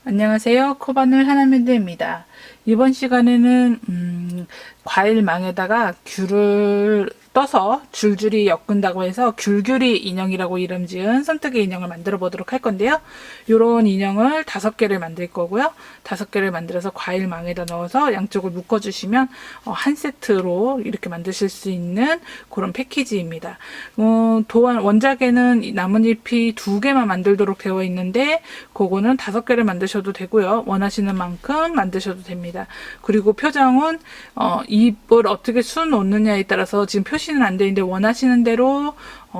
안녕하세요. 코바늘 하나맨드입니다. 이번 시간에는 과일망에다가 귤을 떠서 줄줄이 엮은다고 해서 귤귤이 인형이라고 이름 지은 손뜨개 인형을 만들어 보도록 할 건데요. 요런 인형을 5개를 만들 거고요. 5개를 만들어서 과일망에다 넣어서 양쪽을 묶어 주시면 한 세트로 이렇게 만드실 수 있는 그런 패키지입니다. 또한 원작에는 나뭇잎이 2개만 만들도록 되어 있는데 그거는 5개를 만드셔도 되고요. 원하시는 만큼 만드셔도 됩니다. 그리고 표정은 잎을 어떻게 수 놓느냐에 따라서 지금 표시는 안 되는데 원하시는 대로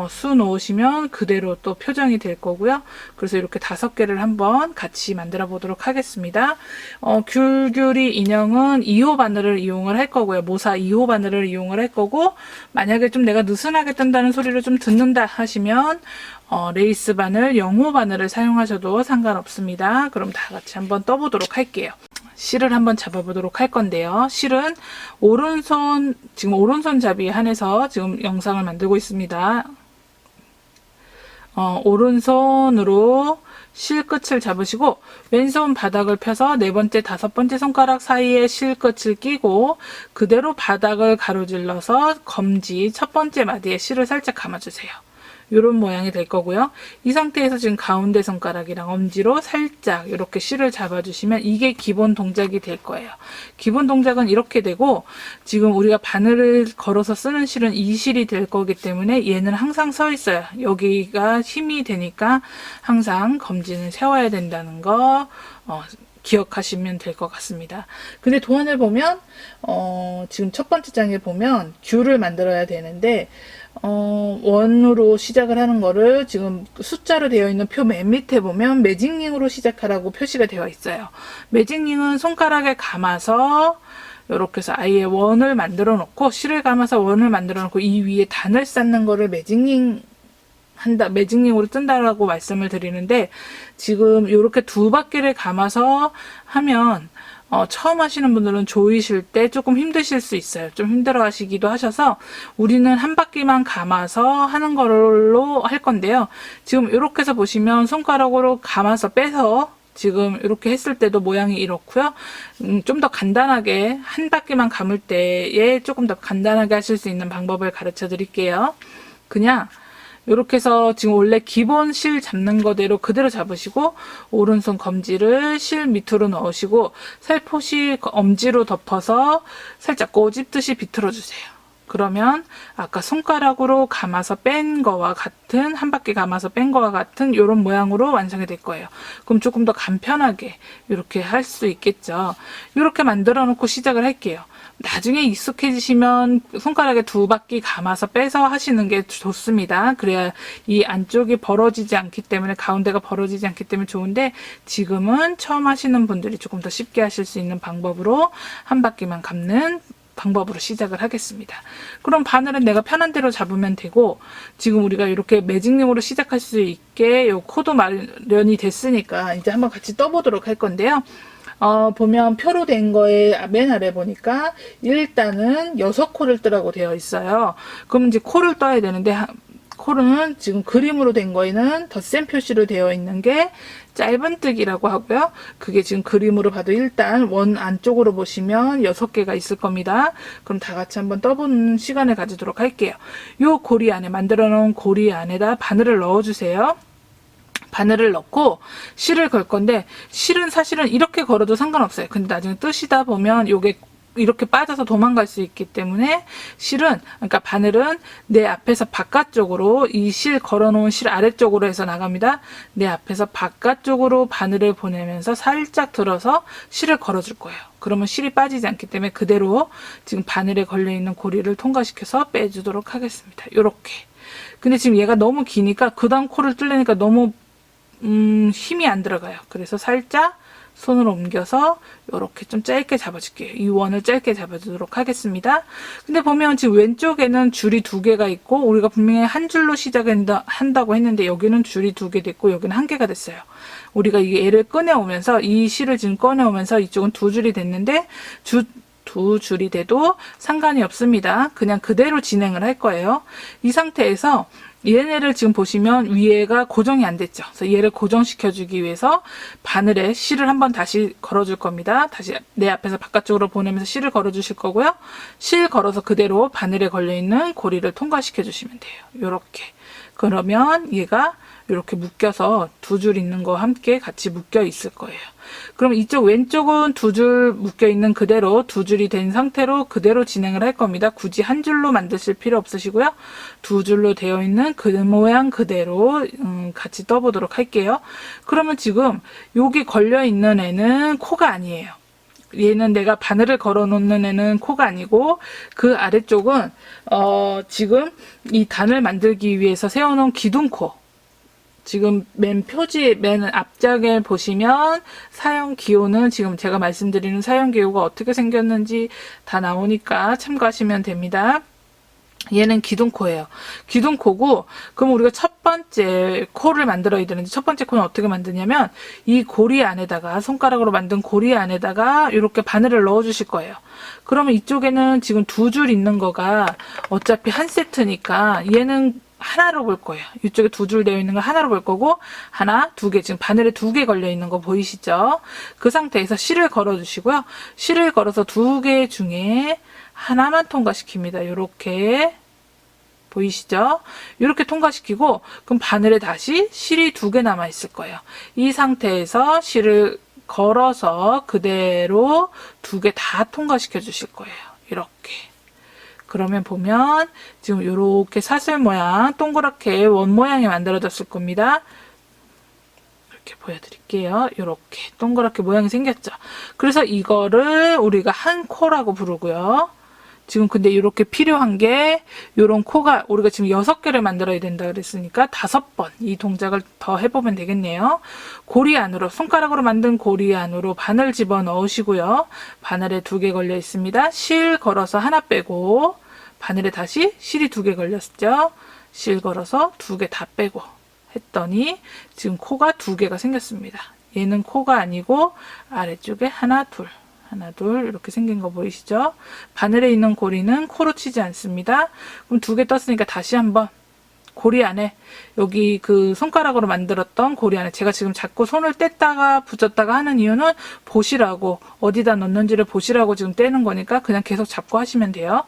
수 놓으시면 그대로 또 표정이 될 거고요. 그래서 이렇게 5개를 한번 같이 만들어 보도록 하겠습니다. 귤귤이 인형은 2호 바늘을 이용을 할 거고요. 모사 2호 바늘을 이용을 할 거고, 만약에 좀 내가 느슨하게 뜬다는 소리를 좀 듣는다 하시면 레이스 바늘 0호 바늘을 사용하셔도 상관없습니다. 그럼 다 같이 한번 떠보도록 할게요. 실을 한번 잡아보도록 할 건데요. 실은 지금 오른손잡이에 한해서 지금 영상을 만들고 있습니다. 오른손으로 실 끝을 잡으시고 왼손 바닥을 펴서 4번째, 5번째 손가락 사이에 실 끝을 끼고 그대로 바닥을 가로질러서 검지 첫 번째 마디에 실을 살짝 감아주세요. 이런 모양이 될 거고요. 이 상태에서 지금 가운데 손가락이랑 엄지로 살짝 이렇게 실을 잡아주시면 이게 기본 동작이 될 거예요. 기본 동작은 이렇게 되고, 지금 우리가 바늘을 걸어서 쓰는 실은 이 실이 될 거기 때문에 얘는 항상 서 있어요. 여기가 힘이 되니까 항상 검지는 세워야 된다는 거 기억하시면 될 것 같습니다. 근데 도안을 보면 지금 첫 번째 장에 보면 귤을 만들어야 되는데 원으로 시작을 하는 거를 지금 숫자로 되어 있는 표 맨 밑에 보면 매직링으로 시작하라고 표시가 되어 있어요. 매직링은 손가락에 감아서 이렇게 해서 아예 원을 만들어 놓고, 실을 감아서 원을 만들어 놓고 이 위에 단을 쌓는 거를 매직링으로 뜬다라고 말씀을 드리는데, 지금 이렇게 2바퀴를 감아서 하면 처음 하시는 분들은 조이실 때 조금 힘드실 수 있어요. 좀 힘들어 하시기도 하셔서 우리는 한 바퀴만 감아서 하는 걸로 할 건데요. 지금 이렇게 해서 보시면 손가락으로 감아서 빼서 지금 이렇게 했을 때도 모양이 이렇고요. 좀 더 간단하게 한 바퀴만 감을 때에 조금 더 간단하게 하실 수 있는 방법을 가르쳐 드릴게요. 그냥 이렇게 해서 지금 원래 기본 실 잡는 거대로 그대로 잡으시고 오른손 검지를 실 밑으로 넣으시고 살포시 엄지로 덮어서 살짝 꼬집듯이 비틀어 주세요. 그러면 아까 손가락으로 감아서 뺀 거와 같은, 한 바퀴 감아서 뺀 거와 같은 이런 모양으로 완성이 될 거예요. 그럼 조금 더 간편하게 이렇게 할 수 있겠죠. 이렇게 만들어 놓고 시작을 할게요. 나중에 익숙해지시면 손가락에 2바퀴 감아서 빼서 하시는 게 좋습니다. 그래야 이 안쪽이 벌어지지 않기 때문에, 가운데가 벌어지지 않기 때문에 좋은데, 지금은 처음 하시는 분들이 조금 더 쉽게 하실 수 있는 방법으로 한 바퀴만 감는 방법으로 시작을 하겠습니다. 그럼 바늘은 내가 편한 대로 잡으면 되고, 지금 우리가 이렇게 매직링으로 시작할 수 있게 요 코도 마련이 됐으니까 이제 한번 같이 떠보도록 할 건데요. 보면 표로 된 거에 맨 아래 보니까 일단은 6코를 뜨라고 되어 있어요. 그럼 이제 코를 떠야 되는데, 코는 지금 그림으로 된 거에는 덧셈 표시로 되어 있는 게 짧은뜨기라고 하고요. 그게 지금 그림으로 봐도 일단 원 안쪽으로 보시면 6개가 있을 겁니다. 그럼 다 같이 한번 떠보는 시간을 가지도록 할게요. 요 고리 안에, 만들어 놓은 고리 안에다 바늘을 넣어주세요. 바늘을 넣고 실을 걸 건데, 실은 사실은 이렇게 걸어도 상관없어요. 근데 나중에 뜨시다 보면 요게 이렇게 빠져서 도망갈 수 있기 때문에 그러니까 바늘은 내 앞에서 바깥쪽으로, 이 실 걸어놓은 실 아래쪽으로 해서 나갑니다. 내 앞에서 바깥쪽으로 바늘을 보내면서 살짝 들어서 실을 걸어줄 거예요. 그러면 실이 빠지지 않기 때문에 그대로 지금 바늘에 걸려있는 고리를 통과시켜서 빼주도록 하겠습니다. 요렇게. 근데 지금 얘가 너무 기니까 그 다음 코를 뚫려니까 너무 힘이 안 들어가요. 그래서 살짝 손으로 옮겨서 이렇게 좀 짧게 잡아줄게요. 이 원을 짧게 잡아주도록 하겠습니다. 근데 보면 지금 왼쪽에는 줄이 2개가 있고, 우리가 분명히 한 줄로 시작한다고 했는데 여기는 줄이 2개 됐고 여기는 1개가 됐어요. 우리가 이 얘를 꺼내오면서, 이 실을 지금 꺼내오면서 이쪽은 2줄이 됐는데 2줄이 돼도 상관이 없습니다. 그냥 그대로 진행을 할 거예요. 이 상태에서 얘네를 지금 보시면 위에가 고정이 안 됐죠. 그래서 얘를 고정시켜 주기 위해서 바늘에 실을 한번 다시 걸어 줄 겁니다. 다시 내 앞에서 바깥쪽으로 보내면서 실을 걸어 주실 거고요. 실 걸어서 그대로 바늘에 걸려 있는 고리를 통과시켜 주시면 돼요. 요렇게. 그러면 얘가 이렇게 묶여서 두 줄 있는 거 함께 같이 묶여 있을 거예요. 그럼 이쪽 왼쪽은 두 줄 묶여 있는 그대로 두 줄이 된 상태로 그대로 진행을 할 겁니다. 굳이 한 줄로 만드실 필요 없으시고요. 두 줄로 되어 있는 그 모양 그대로 같이 떠보도록 할게요. 그러면 지금 여기 걸려 있는 애는 코가 아니에요. 얘는 내가 바늘을 걸어 놓는 애는 코가 아니고 그 아래쪽은 지금 이 단을 만들기 위해서 세워놓은 기둥코. 지금 맨 표지 맨 앞장에 보시면 사용 기호는 지금 제가 말씀드리는 사용 기호가 어떻게 생겼는지 다 나오니까 참고하시면 됩니다. 얘는 기둥코예요. 기둥코고, 그럼 우리가 첫 번째 코를 만들어야 되는데, 첫 번째 코는 어떻게 만드냐면, 이 고리 안에다가, 손가락으로 만든 고리 안에다가, 이렇게 바늘을 넣어 주실 거예요. 그러면 이쪽에는 지금 두 줄 있는 거가 어차피 한 세트니까, 얘는 하나로 볼 거예요. 이쪽에 두 줄 되어 있는 거 하나로 볼 거고, 하나, 두 개, 지금 바늘에 두 개 걸려 있는 거 보이시죠? 그 상태에서 실을 걸어 주시고요. 실을 걸어서 두 개 중에 하나만 통과시킵니다. 요렇게. 보이시죠? 이렇게 통과시키고, 그럼 바늘에 다시 실이 두 개 남아 있을 거예요. 이 상태에서 실을 걸어서 그대로 두 개 다 통과시켜 주실 거예요. 이렇게. 그러면 보면 지금 이렇게 사슬 모양, 동그랗게 원 모양이 만들어졌을 겁니다. 이렇게 보여드릴게요. 이렇게 동그랗게 모양이 생겼죠. 그래서 이거를 우리가 한 코라고 부르고요. 지금 근데 이렇게 필요한 게 이런 코가 우리가 지금 6개를 만들어야 된다 그랬으니까 5번 이 동작을 더 해보면 되겠네요. 고리 안으로 손가락으로 만든 고리 안으로 바늘 집어 넣으시고요. 바늘에 2개 걸려 있습니다. 실 걸어서 하나 빼고 바늘에 다시 실이 2개 걸렸죠. 실 걸어서 2개 다 빼고 했더니 지금 코가 2개가 생겼습니다. 얘는 코가 아니고 아래쪽에 하나 둘 이렇게 생긴 거 보이시죠? 바늘에 있는 고리는 코로 치지 않습니다. 그럼 2개 떴으니까 다시 한번 고리 안에 여기 그 손가락으로 만들었던 고리 안에 제가 지금 자꾸 손을 뗐다가 붙였다가 하는 이유는 보시라고 어디다 넣는지를 보시라고 지금 떼는 거니까 그냥 계속 잡고 하시면 돼요.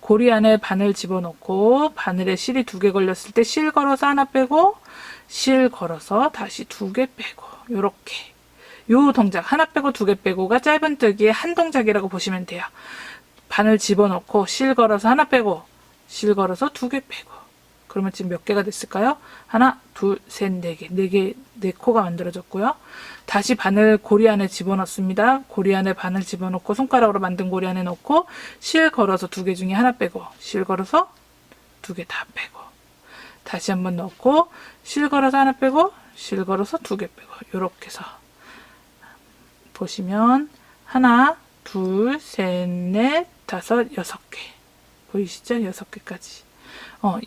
고리 안에 바늘 집어넣고 바늘에 실이 2개 걸렸을 때 실 걸어서 하나 빼고 실 걸어서 다시 2개 빼고 요렇게 요 동작 하나 빼고 2개 빼고가 짧은뜨기의 한 동작이라고 보시면 돼요. 바늘 집어넣고 실 걸어서 하나 빼고 실 걸어서 2개 빼고 그러면 지금 몇 개가 됐을까요? 하나, 둘, 셋, 4개. 4개, 4코가 만들어졌고요. 다시 바늘 고리 안에 집어넣습니다. 고리 안에 바늘 집어넣고 손가락으로 만든 고리 안에 넣고 실 걸어서 2개 중에 하나 빼고 실 걸어서 2개 다 빼고 다시 한번 넣고 실 걸어서 하나 빼고 실 걸어서 2개 빼고 요렇게 해서 보시면 하나, 둘, 셋, 넷, 다섯, 6개. 보이시죠? 6개까지.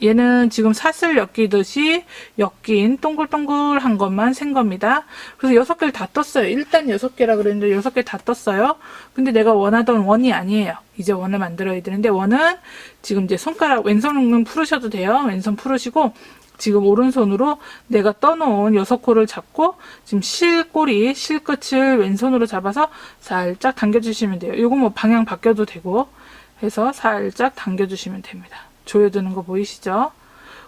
얘는 지금 사슬 엮이듯이 엮인 동글동글한 것만 센 겁니다. 그래서 6개를 다 떴어요. 일단 6개라 그랬는데 6개 다 떴어요. 근데 내가 원하던 원이 아니에요. 이제 원을 만들어야 되는데 원은 지금 이제 손가락 왼손은 풀으셔도 돼요. 왼손 풀으시고 지금 오른손으로 내가 떠놓은 6코를 잡고 지금 실꼬리, 실끝을 왼손으로 잡아서 살짝 당겨주시면 돼요. 이거 뭐 방향 바뀌어도 되고 해서 살짝 당겨주시면 됩니다. 조여드는 거 보이시죠?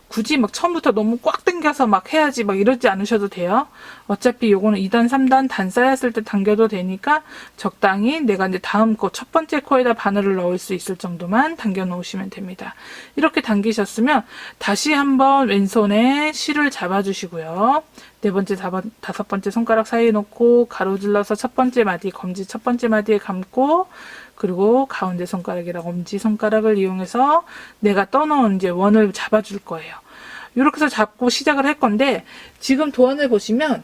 굳이 막 처음부터 너무 꽉 당겨서 막 해야지 막 이러지 않으셔도 돼요. 어차피 요거는 2단, 3단 단 쌓였을 때 당겨도 되니까 적당히 내가 이제 다음 코, 첫 번째 코에다 바늘을 넣을 수 있을 정도만 당겨 놓으시면 됩니다. 이렇게 당기셨으면 다시 한번 왼손에 실을 잡아주시고요. 4번째, 5번째 손가락 사이에 놓고 가로질러서 첫 번째 마디, 검지 첫 번째 마디에 감고 그리고 가운데 손가락이랑 엄지 손가락을 이용해서 내가 떠놓은 이제 원을 잡아줄 거예요. 이렇게 해서 잡고 시작을 할 건데 지금 도안을 보시면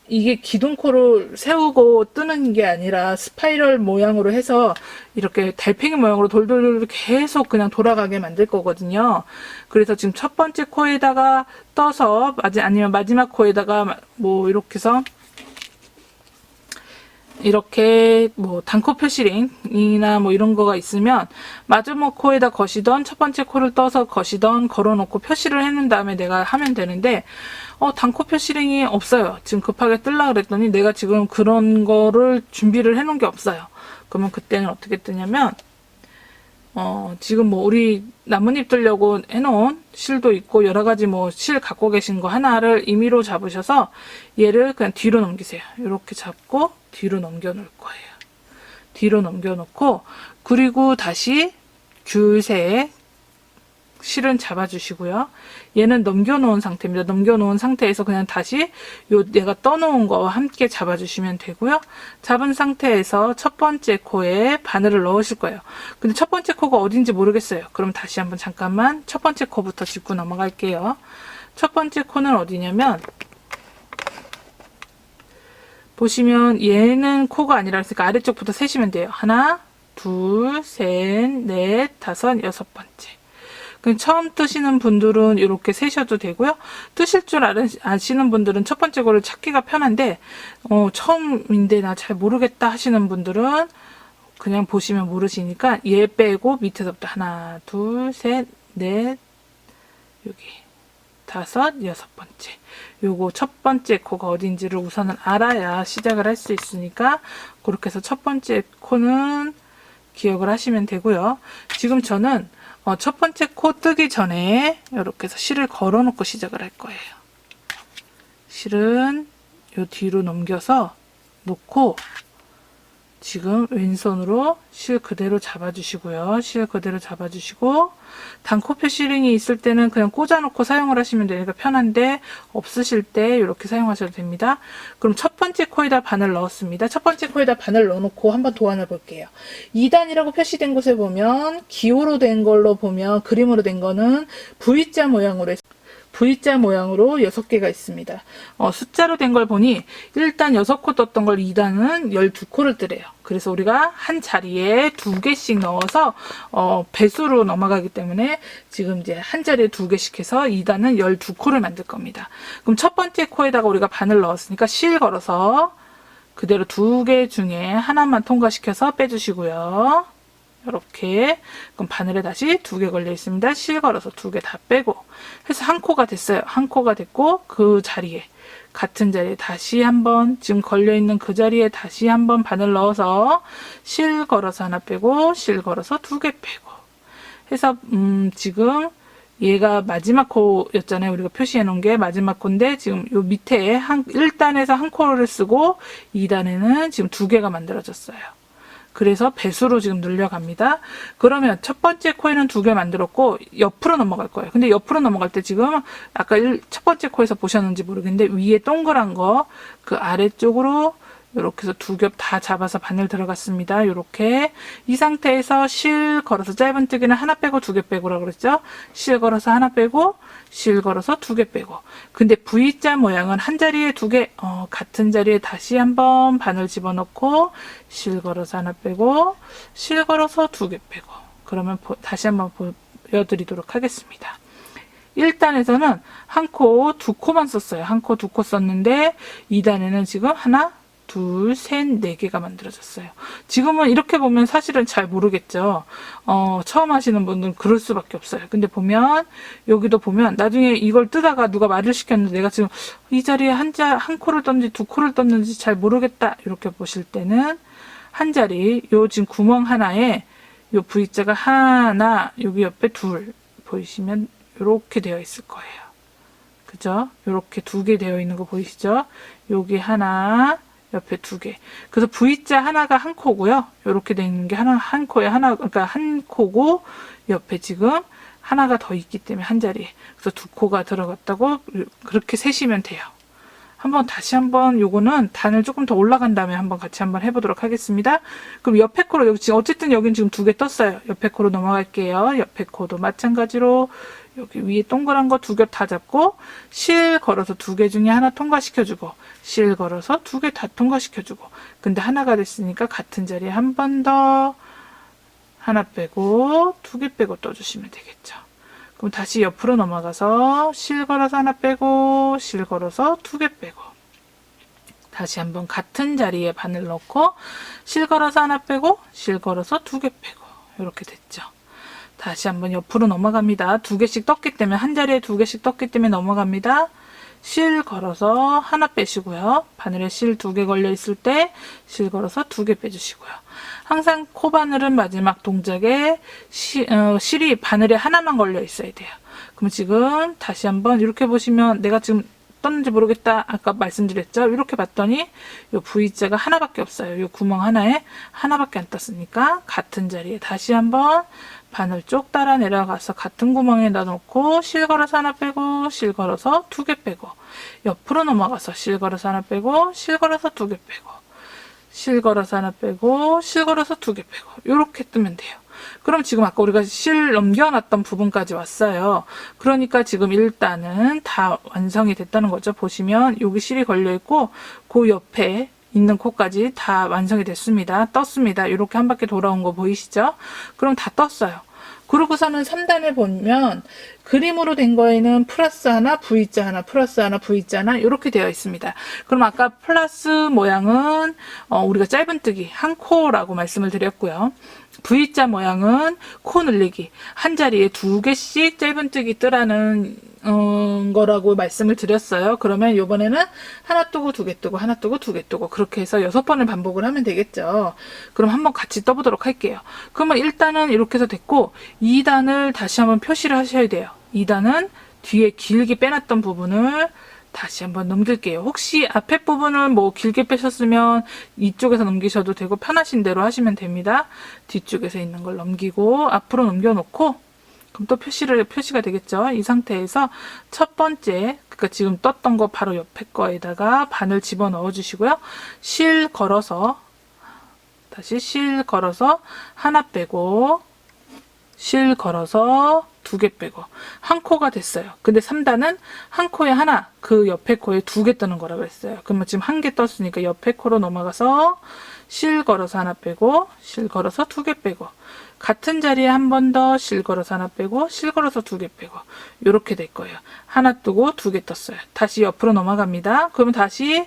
이게 기둥코를 세우고 뜨는 게 아니라 스파이럴 모양으로 해서 이렇게 달팽이 모양으로 돌돌돌 계속 그냥 돌아가게 만들 거거든요. 그래서 지금 첫 번째 코에다가 떠서 아니면 마지막 코에다가 뭐 이렇게 해서 이렇게 뭐 단코 표시링이나 뭐 이런 거가 있으면 마지막 코에다 거시던 첫 번째 코를 떠서 거시던 걸어놓고 표시를 해놓은 다음에 내가 하면 되는데 단코 표시링이 없어요. 지금 급하게 뜰라 그랬더니 내가 지금 그런 거를 준비를 해놓은 게 없어요. 그러면 그때는 어떻게 뜨냐면 지금 뭐 우리 나뭇잎 뜨려고 해놓은 실도 있고 여러 가지 뭐 실 갖고 계신 거 하나를 임의로 잡으셔서 얘를 그냥 뒤로 넘기세요. 이렇게 잡고 뒤로 넘겨 놓을 거예요. 뒤로 넘겨 놓고 그리고 다시 귤새 실은 잡아주시고요. 얘는 넘겨놓은 상태입니다. 넘겨놓은 상태에서 그냥 다시 내가 떠놓은 거와 함께 잡아주시면 되고요. 잡은 상태에서 첫 번째 코에 바늘을 넣으실 거예요. 근데 첫 번째 코가 어딘지 모르겠어요. 그럼 다시 한번 잠깐만 첫 번째 코부터 짚고 넘어갈게요. 첫 번째 코는 어디냐면 보시면 얘는 코가 아니라 그러니까 아래쪽부터 세시면 돼요. 하나, 둘, 셋, 넷, 다섯, 여섯 번째. 처음 뜨시는 분들은 이렇게 세셔도 되고요. 뜨실 줄 아시는 분들은 첫 번째 거를 찾기가 편한데 처음인데 나 잘 모르겠다 하시는 분들은 그냥 보시면 모르시니까 얘 빼고 밑에서부터 하나, 둘, 셋, 넷, 여기 다섯, 여섯 번째. 요거 첫 번째 코가 어딘지를 우선은 알아야 시작을 할 수 있으니까 그렇게 해서 첫 번째 코는 기억을 하시면 되고요. 지금 저는 첫 번째 코 뜨기 전에 이렇게 해서 실을 걸어 놓고 시작을 할 거예요. 실은 요 뒤로 넘겨서 놓고 지금 왼손으로 실 그대로 잡아주시고요. 실 그대로 잡아주시고 단코 표시링이 있을 때는 그냥 꽂아놓고 사용을 하시면 되니까 편한데 없으실 때 이렇게 사용하셔도 됩니다. 그럼 첫 번째 코에다 바늘 넣었습니다. 첫 번째 코에다 바늘 넣어놓고 한번 도안을 볼게요. 2단이라고 표시된 곳에 보면 기호로 된 걸로 보면 그림으로 된 거는 V자 모양으로 V자 모양으로 6개가 있습니다. 숫자로 된 걸 보니 일단 6코 떴던 걸 2단은 12코를 뜨래요. 그래서 우리가 한 자리에 2개씩 넣어서 배수로 넘어가기 때문에 지금 이제 한 자리에 2개씩 해서 2단은 12코를 만들 겁니다. 그럼 첫 번째 코에다가 우리가 바늘 넣었으니까 실 걸어서 그대로 2개 중에 하나만 통과시켜서 빼주시고요. 이렇게 그럼 바늘에 다시 2개 걸려 있습니다. 실 걸어서 2개 다 빼고 해서 한 코가 됐어요. 한 코가 됐고 그 자리에 같은 자리에 다시 한번 지금 걸려 있는 그 자리에 다시 한번 바늘 넣어서 실 걸어서 하나 빼고 실 걸어서 2개 빼고 해서 지금 얘가 마지막 코였잖아요. 우리가 표시해 놓은 게 마지막 코인데 지금 요 밑에 1단에서 한 코를 쓰고 2단에는 지금 2개가 만들어졌어요. 그래서 배수로 지금 늘려갑니다. 그러면 첫 번째 코에는 2개 만들었고 옆으로 넘어갈 거예요. 근데 옆으로 넘어갈 때 지금 아까 첫 번째 코에서 보셨는지 모르겠는데 위에 동그란 거 그 아래쪽으로 이렇게 해서 2겹 다 잡아서 바늘 들어갔습니다. 이렇게 이 상태에서 실 걸어서 짧은 뜨기는 하나 빼고 2개 빼고라고 그랬죠. 실 걸어서 하나 빼고 실 걸어서 2개 빼고 근데 V자 모양은 한 자리에 2개 같은 자리에 다시 한번 바늘 집어넣고 실 걸어서 하나 빼고 실 걸어서 2개 빼고 그러면 다시 한번 보여드리도록 하겠습니다. 1단에서는 한 코, 2코만 썼어요. 한 코, 2코 썼는데 2단에는 지금 하나, 둘, 셋, 4개가 만들어졌어요. 지금은 이렇게 보면 사실은 잘 모르겠죠. 처음 하시는 분들은 그럴 수밖에 없어요. 근데 보면 여기도 보면 나중에 이걸 뜨다가 누가 말을 시켰는데 내가 지금 이 자리에 한 코를 떴는지 2코를 떴는지 잘 모르겠다 이렇게 보실 때는 한 자리 요 지금 구멍 하나에 요 V자가 하나 여기 옆에 둘 보이시면 이렇게 되어 있을 거예요. 그죠? 이렇게 2개 되어 있는 거 보이시죠? 여기 하나 옆에 2개. 그래서 V자 하나가 한 코고요. 이렇게 되어 있는 게 한 코에 하나, 그러니까 한 코고 옆에 지금 하나가 더 있기 때문에 한 자리에. 그래서 2코가 들어갔다고 그렇게 세시면 돼요. 다시 한번 요거는 단을 조금 더 올라간 다음에 한번 같이 한번 해보도록 하겠습니다. 그럼 옆에 코로 여기 지금 어쨌든 여긴 지금 2개 떴어요. 옆에 코로 넘어갈게요. 옆에 코도 마찬가지로 여기 위에 동그란 거 2겹 다 잡고 실 걸어서 2개 중에 하나 통과시켜주고 실 걸어서 2개 다 통과시켜주고 근데 하나가 됐으니까 같은 자리에 한 번 더 하나 빼고 2개 빼고 떠주시면 되겠죠. 그럼 다시 옆으로 넘어가서 실 걸어서 하나 빼고 실 걸어서 2개 빼고 다시 한번 같은 자리에 바늘 넣고 실 걸어서 하나 빼고 실 걸어서 2개 빼고 이렇게 됐죠. 다시 한번 옆으로 넘어갑니다. 2개씩 떴기 때문에 한 자리에 2개씩 떴기 때문에 넘어갑니다. 실 걸어서 하나 빼시고요. 바늘에 실 2개 걸려 있을 때 실 걸어서 2개 빼주시고요. 항상 코바늘은 마지막 동작에 실이 바늘에 하나만 걸려 있어야 돼요. 그럼 지금 다시 한번 이렇게 보시면 내가 지금 떴는지 모르겠다 아까 말씀드렸죠. 이렇게 봤더니 요 V자가 하나밖에 없어요. 요 구멍 하나에 하나밖에 안 떴으니까 같은 자리에 다시 한번 바늘 쪽 따라 내려가서 같은 구멍에 넣어놓고 실 걸어서 하나 빼고 실 걸어서 2개 빼고 옆으로 넘어가서 실 걸어서 하나 빼고 실 걸어서 2개 빼고 실 걸어서 하나 빼고 실 걸어서 2개 빼고 이렇게 뜨면 돼요. 그럼 지금 아까 우리가 실 넘겨놨던 부분까지 왔어요. 그러니까 지금 일단은 다 완성이 됐다는 거죠. 보시면 여기 실이 걸려있고 그 옆에 있는 코까지 다 완성이 됐습니다. 떴습니다. 이렇게 한 바퀴 돌아온 거 보이시죠? 그럼 다 떴어요. 그러고서는 3단을 보면 그림으로 된 거에는 플러스 하나, V자 하나, 플러스 하나, V자 하나 이렇게 되어 있습니다. 그럼 아까 플러스 모양은 우리가 짧은뜨기 한 코라고 말씀을 드렸고요. V자 모양은 코 늘리기 한 자리에 2개씩 짧은뜨기 뜨라는 거라고 말씀을 드렸어요. 그러면 이번에는 하나 뜨고 2개 뜨고 하나 뜨고 2개 뜨고 그렇게 해서 6번을 반복을 하면 되겠죠. 그럼 한번 같이 떠보도록 할게요. 그러면 1단은 이렇게 해서 됐고 2단을 다시 한번 표시를 하셔야 돼요. 2단은 뒤에 길게 빼놨던 부분을 다시 한번 넘길게요. 혹시 앞에 부분을 뭐 길게 빼셨으면 이쪽에서 넘기셔도 되고 편하신 대로 하시면 됩니다. 뒤쪽에서 있는 걸 넘기고 앞으로 넘겨놓고 그럼 또 표시가 되겠죠. 이 상태에서 첫 번째 그러니까 지금 떴던 거 바로 옆에 거에다가 바늘 집어 넣어 주시고요. 실 걸어서 다시 실 걸어서 하나 빼고 실 걸어서 2개 빼고 한 코가 됐어요. 근데 3단은 한 코에 하나 그 옆에 코에 2개 뜨는 거라고 했어요. 그러면 지금 1개 떴으니까 옆에 코로 넘어가서 실 걸어서 하나 빼고 실 걸어서 2개 빼고 같은 자리에 한 번 더 실 걸어서 하나 빼고 실 걸어서 2개 빼고 이렇게 될 거예요. 하나 뜨고 2개 떴어요. 다시 옆으로 넘어갑니다. 그러면 다시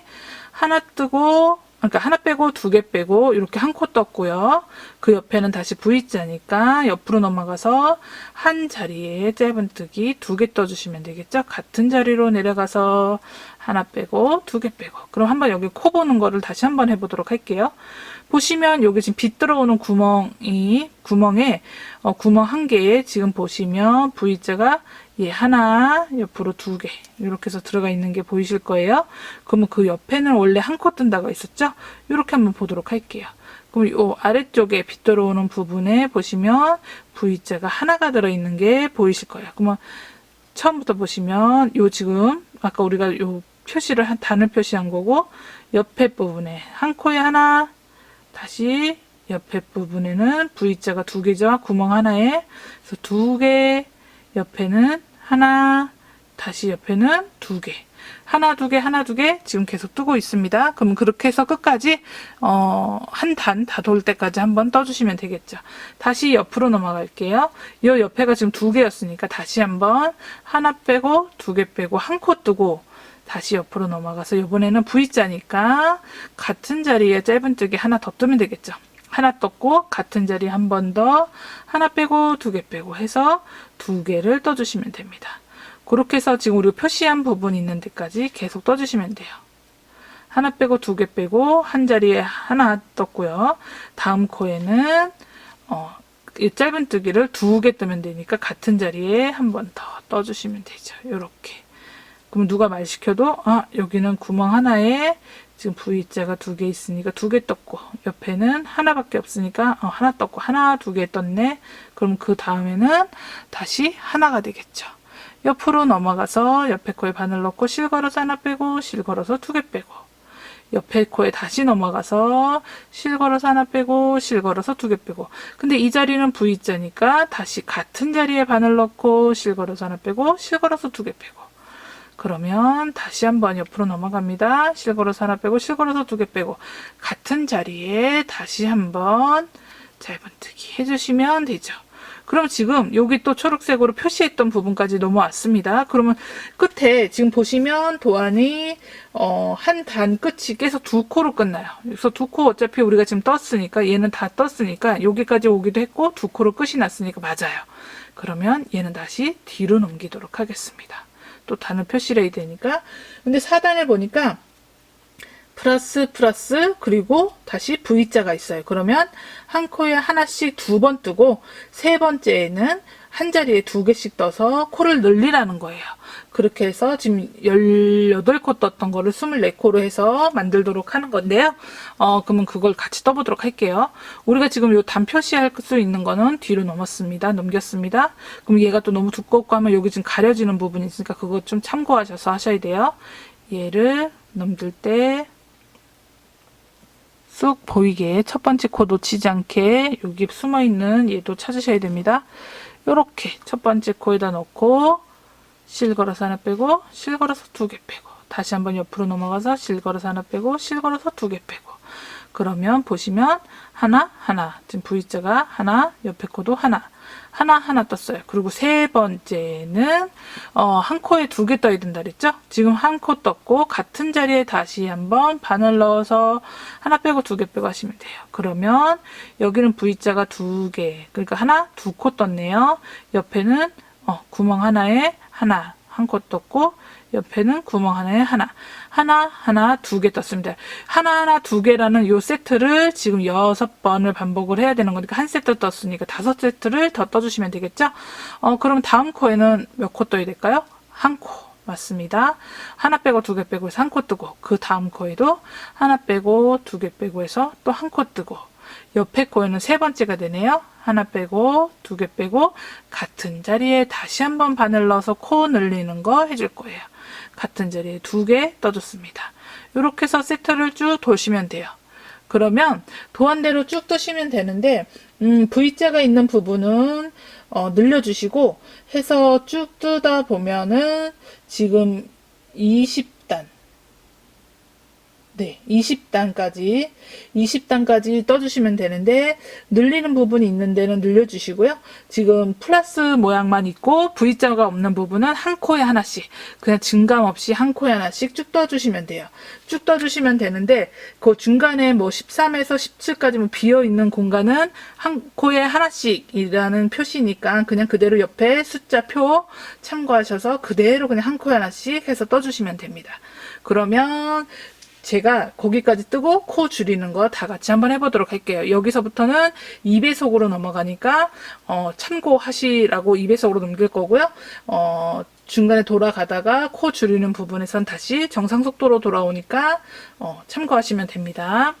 하나 뜨고 그러니까 하나 빼고 2개 빼고 이렇게 한 코 떴고요. 그 옆에는 다시 V자니까 옆으로 넘어가서 한 자리에 짧은뜨기 2개 떠주시면 되겠죠. 같은 자리로 내려가서 하나 빼고 2개 빼고 그럼 한번 여기 코 보는 거를 다시 한번 해보도록 할게요. 보시면 여기 지금 빛 들어오는 구멍에 구멍 한 개에 지금 보시면 V자가 하나 옆으로 2개 이렇게 해서 들어가 있는 게 보이실 거예요. 그러면 그 옆에는 원래 한 코 뜬다고 있었죠. 이렇게 한번 보도록 할게요. 그럼 이 아래쪽에 빛 들어오는 부분에 보시면 V자가 하나가 들어있는 게 보이실 거예요. 그러면 처음부터 보시면 요 지금 아까 우리가 요 표시를 단을 표시한 거고 옆에 부분에 한 코에 하나 다시 옆에 부분에는 V자가 2개죠. 구멍 하나에 그래서 2개 옆에는 하나 다시 옆에는 2개 하나 2개 하나 2개 지금 계속 뜨고 있습니다. 그럼 그렇게 해서 끝까지 한 단 다 돌 때까지 한번 떠주시면 되겠죠. 다시 옆으로 넘어갈게요. 이 옆에가 지금 2개였으니까 다시 한번 하나 빼고 2개 빼고 한 코 뜨고 다시 옆으로 넘어가서 이번에는 V자니까 같은 자리에 짧은뜨기 하나 더 뜨면 되겠죠. 하나 떴고 같은 자리 한 번 더 하나 빼고 2개 빼고 해서 2개를 떠주시면 됩니다. 그렇게 해서 지금 우리가 표시한 부분 있는 데까지 계속 떠주시면 돼요. 하나 빼고 2개 빼고 한 자리에 하나 떴고요. 다음 코에는 이 짧은뜨기를 2개 뜨면 되니까 같은 자리에 한 번 더 떠주시면 되죠. 이렇게. 그럼 누가 말 시켜도 여기는 구멍 하나에 지금 V자가 2개 있으니까 2개 떴고 옆에는 하나밖에 없으니까 하나 떴고 하나 2개 떴네. 그럼 그 다음에는 다시 하나가 되겠죠. 옆으로 넘어가서 옆에 코에 바늘 넣고 실 걸어서 하나 빼고 실 걸어서 2개 빼고 옆에 코에 다시 넘어가서 실 걸어서 하나 빼고 실 걸어서 2개 빼고 근데 이 자리는 V자니까 다시 같은 자리에 바늘 넣고 실 걸어서 하나 빼고 실 걸어서 2개 빼고 그러면 다시 한번 옆으로 넘어갑니다. 실 걸어서 하나 빼고 실 걸어서 2개 빼고 같은 자리에 다시 한번 짧은뜨기 해주시면 되죠. 그럼 지금 여기 또 초록색으로 표시했던 부분까지 넘어왔습니다. 그러면 끝에 지금 보시면 도안이 한 단 끝이 계속 두 코로 끝나요. 그래서 두 코 어차피 우리가 지금 떴으니까 얘는 다 떴으니까 여기까지 오기도 했고 두 코로 끝이 났으니까 맞아요. 그러면 얘는 다시 뒤로 넘기도록 하겠습니다. 또 단을 표시를 해야 되니까. 근데 4단을 보니까 플러스 플러스 그리고 다시 V자가 있어요. 그러면 한 코에 하나씩 두 번 뜨고 세 번째에는 한 자리에 두 개씩 떠서 코를 늘리라는 거예요. 그렇게 해서 지금 18코 떴던 거를 24코로 해서 만들도록 하는 건데요. 그러면 그걸 같이 떠보도록 할게요. 우리가 지금 요 단 표시할 수 있는 거는 뒤로 넘겼습니다. 그럼 얘가 또 너무 두껍고 하면 여기 지금 가려지는 부분이 있으니까 그거 좀 참고하셔서 하셔야 돼요. 얘를 넘길 때 쑥 보이게 첫 번째 코 놓치지 않게 여기 숨어있는 얘도 찾으셔야 됩니다. 요렇게 첫 번째 코에다 넣고 실 걸어서 하나 빼고 실 걸어서 두 개 빼고 다시 한번 옆으로 넘어가서 실 걸어서 하나 빼고 실 걸어서 두 개 빼고 그러면 보시면 하나 지금 V자가 하나 옆에 코도 하나 떴어요. 그리고 세 번째는 한 코에 두 개 떠야 된다 그랬죠? 지금 한 코 떴고 같은 자리에 다시 한번 바늘 넣어서 하나 빼고 두 개 빼고 하시면 돼요. 그러면 여기는 V자가 두 개, 그러니까 두 코 떴네요. 옆에는 구멍 하나에 한 코 떴고 옆에는 구멍 하나에 하나 두 개 떴습니다. 하나 두 개라는 요 세트를 지금 6번을 반복을 해야 되는 거니까 한 세트 떴으니까 5세트를 더 떠주시면 되겠죠? 그럼 다음 코에는 몇 코 떠야 될까요? 한 코. 맞습니다. 하나 빼고 두 개 빼고 해서 한 코 뜨고 그 다음 코에도 하나 빼고 두 개 빼고 해서 또 한 코 뜨고 옆에 코에는 세 번째가 되네요. 하나 빼고 두 개 빼고 같은 자리에 다시 한번 바늘 넣어서 코 늘리는 거 해줄 거예요. 같은 자리에 두 개 떠줬습니다. 이렇게 해서 세트를 쭉 도시면 돼요. 그러면 도안대로 쭉 뜨시면 되는데 V자가 있는 부분은 늘려주시고 해서 쭉 뜨다 보면은 지금 20단 네, 20단까지 떠주시면 되는데 늘리는 부분이 있는 데는 늘려주시고요. 지금 플러스 모양만 있고 V자가 없는 부분은 한 코에 하나씩 그냥 증감 없이 한 코에 하나씩 쭉 떠주시면 돼요. 쭉 떠주시면 되는데 그 중간에 뭐 13에서 17까지 뭐 비어있는 공간은 한 코에 하나씩이라는 표시니까 그냥 그대로 옆에 숫자표 참고하셔서 그대로 그냥 한 코에 하나씩 해서 떠주시면 됩니다. 그러면 제가 거기까지 뜨고 코 줄이는 거 다 같이 한번 해보도록 할게요. 여기서부터는 2배속으로 넘어가니까 참고하시라고 2배속으로 넘길 거고요. 중간에 돌아가다가 코 줄이는 부분에선 다시 정상 속도로 돌아오니까 참고하시면 됩니다.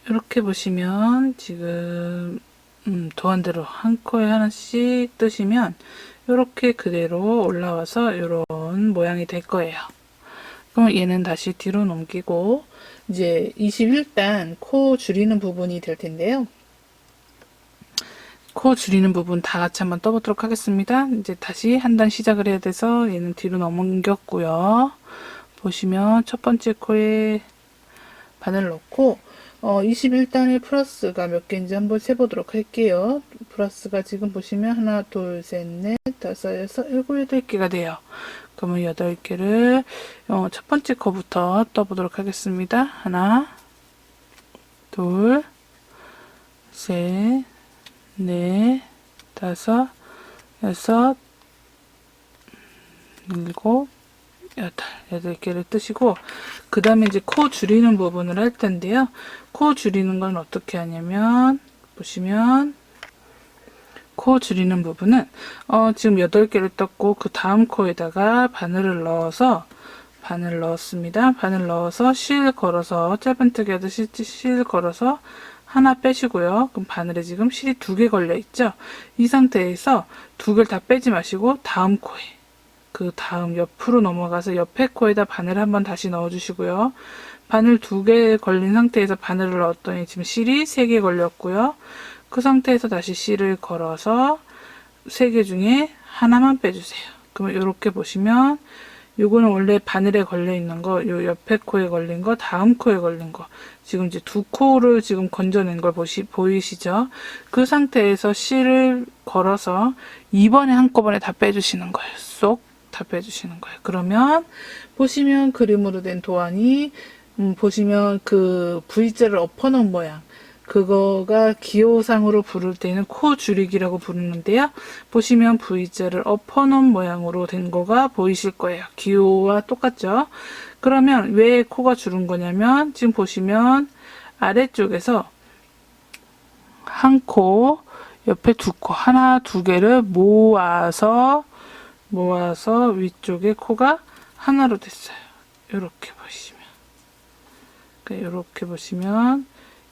이렇게 보시면 지금 도안대로 한 코에 하나씩 뜨시면 이렇게 그대로 올라와서 이런 모양이 될 거예요. 그럼 얘는 다시 뒤로 넘기고 이제 21단 코 줄이는 부분이 될 텐데요. 코 줄이는 부분 다 같이 한번 떠보도록 하겠습니다. 이제 다시 한 단 시작을 해야 돼서 얘는 뒤로 넘겼고요. 보시면 첫 번째 코에 바늘 넣고 21단의 플러스가 몇 개인지 한번 세보도록 할게요. 플러스가 지금 보시면 하나, 둘, 셋, 넷, 다섯, 여섯, 일곱, 여덟 개가 돼요. 그러면 8개를 첫 번째 코부터 떠보도록 하겠습니다. 하나, 둘, 셋, 넷, 다섯, 여섯, 일곱, 여덟 개를 뜨시고 그 다음에 이제 코 줄이는 부분을 할 텐데요. 코 줄이는 건 어떻게 하냐면 보시면 코 줄이는 부분은 지금 8개를 떴고 그 다음 코에다가 바늘을 넣어서 바늘 넣었습니다. 바늘 넣어서 실 걸어서 짧은뜨기 하듯이 실 걸어서 하나 빼시고요. 그럼 바늘에 지금 실이 2개 걸려 있죠. 이 상태에서 2개를 다 빼지 마시고 다음 코에 그 다음 옆으로 넘어가서 옆에 코에다 바늘 한번 다시 넣어 주시고요. 바늘 2개 걸린 상태에서 바늘을 넣었더니 지금 실이 3개 걸렸고요. 그 상태에서 다시 실을 걸어서 3개 중에 하나만 빼주세요. 그러면 이렇게 보시면 요거는 원래 바늘에 걸려 있는 거, 요 옆에 코에 걸린 거, 다음 코에 걸린 거. 지금 이제 2코를 지금 건져낸 걸 보이시죠? 그 상태에서 실을 걸어서 이번에 한꺼번에 다 빼주시는 거예요. 쏙 다 빼주시는 거예요. 그러면 보시면 그림으로 된 도안이 보시면 그 V자를 엎어놓은 모양. 그거가 기호상으로 부를 때는 코 줄이기라고 부르는데요. 보시면 V자를 엎어놓은 모양으로 된 거가 보이실 거예요. 기호와 똑같죠? 그러면 왜 코가 줄은 거냐면 지금 보시면 아래쪽에서 한 코, 옆에 2코, 하나, 2개를 모아서 위쪽에 코가 하나로 됐어요. 이렇게 보시면. 이렇게 보시면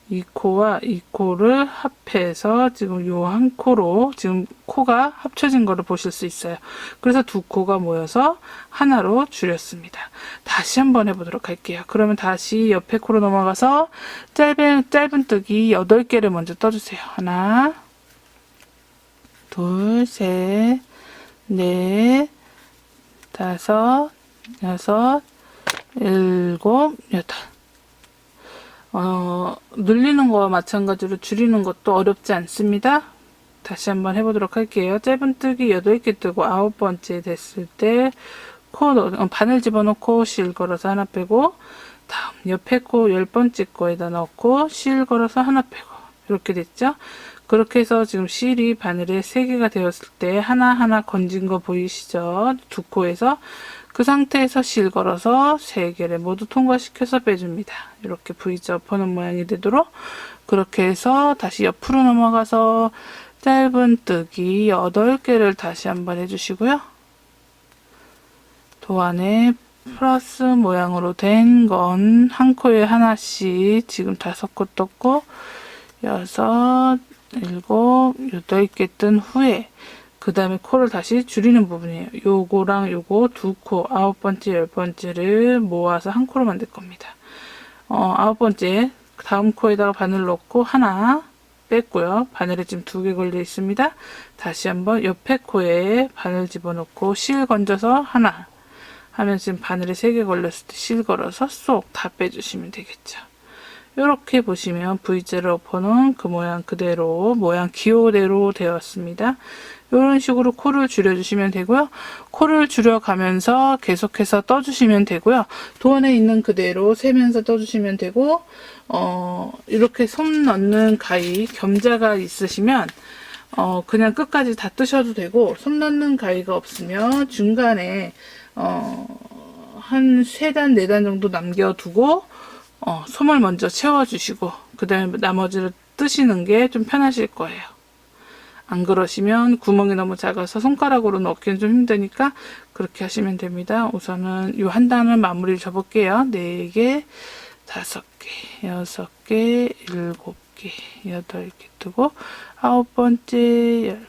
이 코와 이 코를 합해서 지금 요 한 코로 지금 코가 합쳐진 거를 보실 수 있어요. 그래서 2코가 모여서 하나로 줄였습니다. 다시 한번 해보도록 할게요. 그러면 다시 옆에 코로 넘어가서 짧은뜨기 8개를 먼저 떠주세요. 하나, 둘, 셋, 넷, 다섯, 여섯, 일곱, 여덟. 늘리는 거와 마찬가지로 줄이는 것도 어렵지 않습니다. 다시 한번 해보도록 할게요. 짧은뜨기 8개 뜨고 9번째 됐을 때 바늘 집어넣고 실 걸어서 하나 빼고 다음 옆에 코 10번째 거에다 넣고 실 걸어서 하나 빼고 이렇게 됐죠. 그렇게 해서 지금 실이 바늘에 3개가 되었을 때 하나하나 건진 거 보이시죠? 2코에서 그 상태에서 실 걸어서 3개를 모두 통과시켜서 빼줍니다. 이렇게 V자 엎어놓은 모양이 되도록 그렇게 해서 다시 옆으로 넘어가서 짧은뜨기 8개를 다시 한번 해주시고요. 도안에 플러스 모양으로 된 건 한 코에 하나씩 지금 5코 떴고 6, 7, 8개 뜬 후에 그 다음에 코를 다시 줄이는 부분이에요. 요거랑 요거 2코, 9번째, 10번째를 모아서 한 코로 만들 겁니다. 9번째 다음 코에다가 바늘 넣고 하나 뺐고요. 바늘에 지금 2개 걸려 있습니다. 다시 한번 옆에 코에 바늘 집어넣고 실 건져서 하나 하면 지금 바늘에 3개 걸렸을 때 실 걸어서 쏙 다 빼주시면 되겠죠. 이렇게 보시면 V자를 엎어놓은 그 모양 그대로 모양 기호대로 되었습니다. 이런 식으로 코를 줄여주시면 되고요. 코를 줄여가면서 계속해서 떠주시면 되고요. 도안에 있는 그대로 세면서 떠주시면 되고 이렇게 솜 넣는 가위 겸자가 있으시면 그냥 끝까지 다 뜨셔도 되고 솜 넣는 가위가 없으면 중간에 한 3단, 4단 정도 남겨두고 솜을 먼저 채워주시고 그 다음에 나머지를 뜨시는 게 좀 편하실 거예요. 안 그러시면 구멍이 너무 작아서 손가락으로 넣기는 좀 힘드니까 그렇게 하시면 됩니다. 우선은 이 한 단을 마무리를 줘볼게요. 4개, 5개, 개, 6개, 7개, 8개 뜨고 9번째,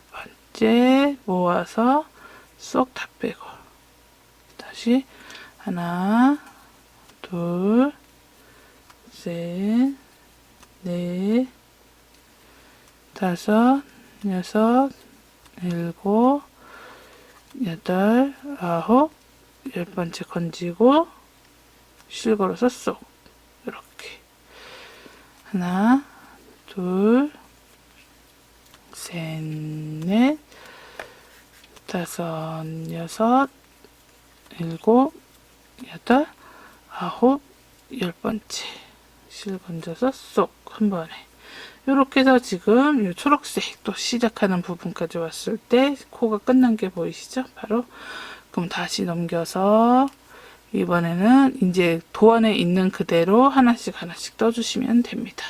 10번째 모아서 쏙 다 빼고 다시 하나, 둘, 셋, 넷, 다섯, 여섯, 일곱, 여덟, 아홉, 10번째 건지고 실 걸어서 쏙 이렇게 하나, 둘, 셋, 넷, 다섯, 여섯, 일곱, 여덟, 아홉, 10번째 실 건져서 쏙 한 번에 이렇게 해서 지금 이 초록색 또 시작하는 부분까지 왔을 때 코가 끝난 게 보이시죠? 바로 그럼 다시 넘겨서 이번에는 이제 도안에 있는 그대로 하나씩 하나씩 떠주시면 됩니다.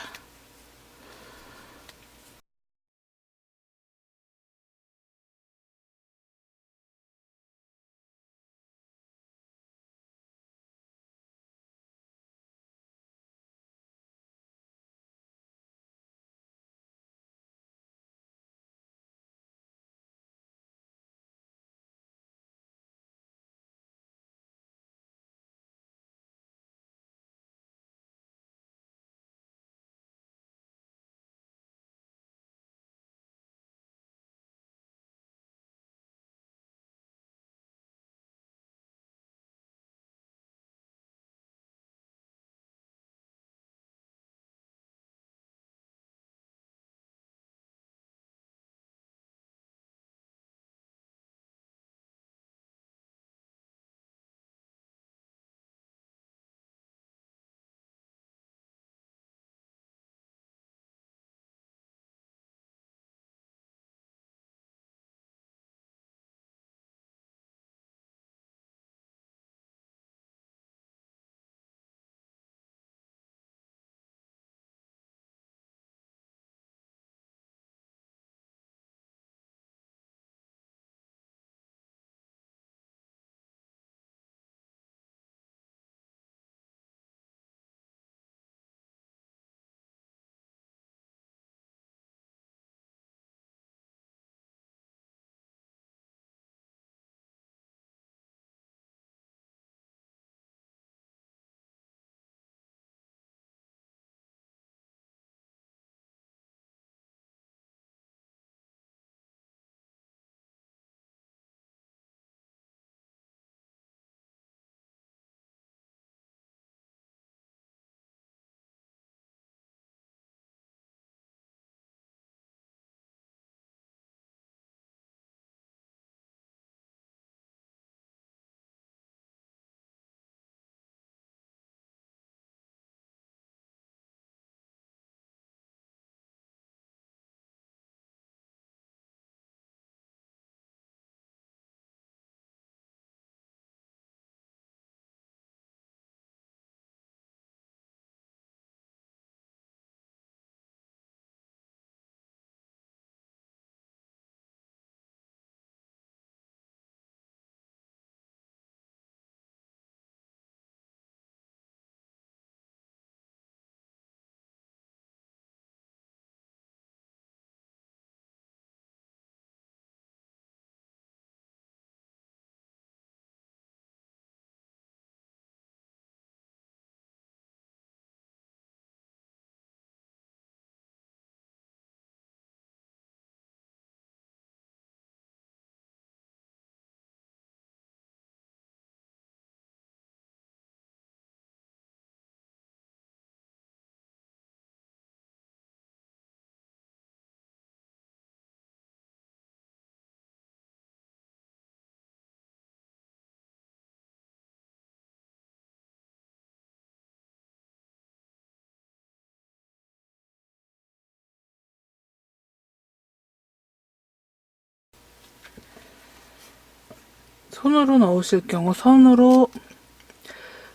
손으로 넣으실 경우 손으로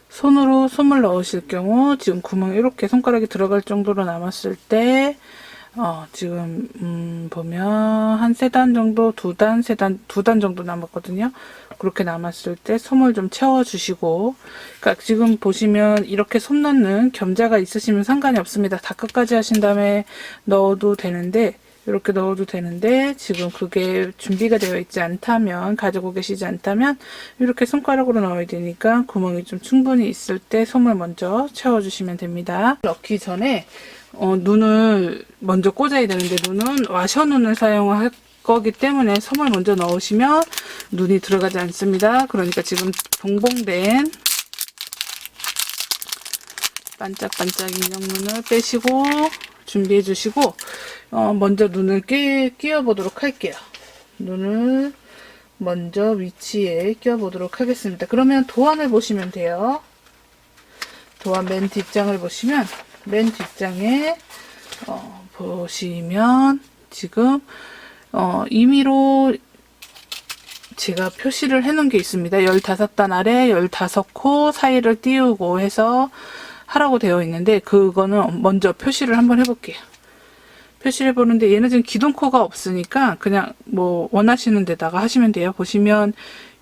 솜을 넣으실 경우 지금 구멍 이렇게 손가락이 들어갈 정도로 남았을 때 지금 보면 한 3단 정도, 2단 정도 남았거든요. 그렇게 남았을 때 솜을 좀 채워주시고, 그러니까 지금 보시면 이렇게 솜 넣는 겸자가 있으시면 상관이 없습니다. 다 끝까지 하신 다음에 넣어도 되는데, 이렇게 넣어도 되는데 지금 그게 준비가 되어 있지 않다면, 가지고 계시지 않다면 이렇게 손가락으로 넣어야 되니까 구멍이 좀 충분히 있을 때 솜을 먼저 채워주시면 됩니다. 넣기 전에 눈을 먼저 꽂아야 되는데, 눈은 와셔눈을 사용할 거기 때문에 솜을 먼저 넣으시면 눈이 들어가지 않습니다. 그러니까 지금 동봉된 반짝반짝 인형 눈을 빼시고 준비해 주시고, 먼저 눈을 끼워 보도록 할게요. 눈을 먼저 위치에 끼워 보도록 하겠습니다. 그러면 도안을 보시면 돼요. 도안 맨 뒷장을 보시면, 맨 뒷장에 보시면 지금 임의로 제가 표시를 해 놓은 게 있습니다. 15단 아래 15코 사이를 띄우고 해서 하라고 되어 있는데, 그거는 먼저 표시를 한번 해볼게요. 표시를 해보는데 얘는 지금 기둥코가 없으니까 그냥 뭐 원하시는 데다가 하시면 돼요. 보시면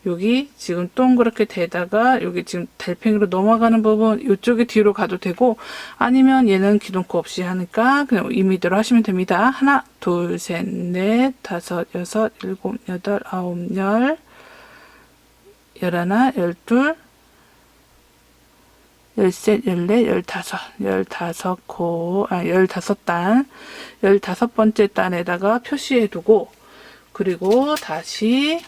여기 지금 동그랗게 대다가 여기 지금 달팽이로 넘어가는 부분 이쪽에 뒤로 가도 되고, 아니면 얘는 기둥코 없이 하니까 그냥 임의대로 하시면 됩니다. 하나, 둘, 셋, 넷, 다섯, 여섯, 일곱, 여덟, 아홉, 열, 열하나, 열둘, 열셋, 열넷, 열다섯, 15단, 15번째 단에다가 표시해 두고, 그리고 다시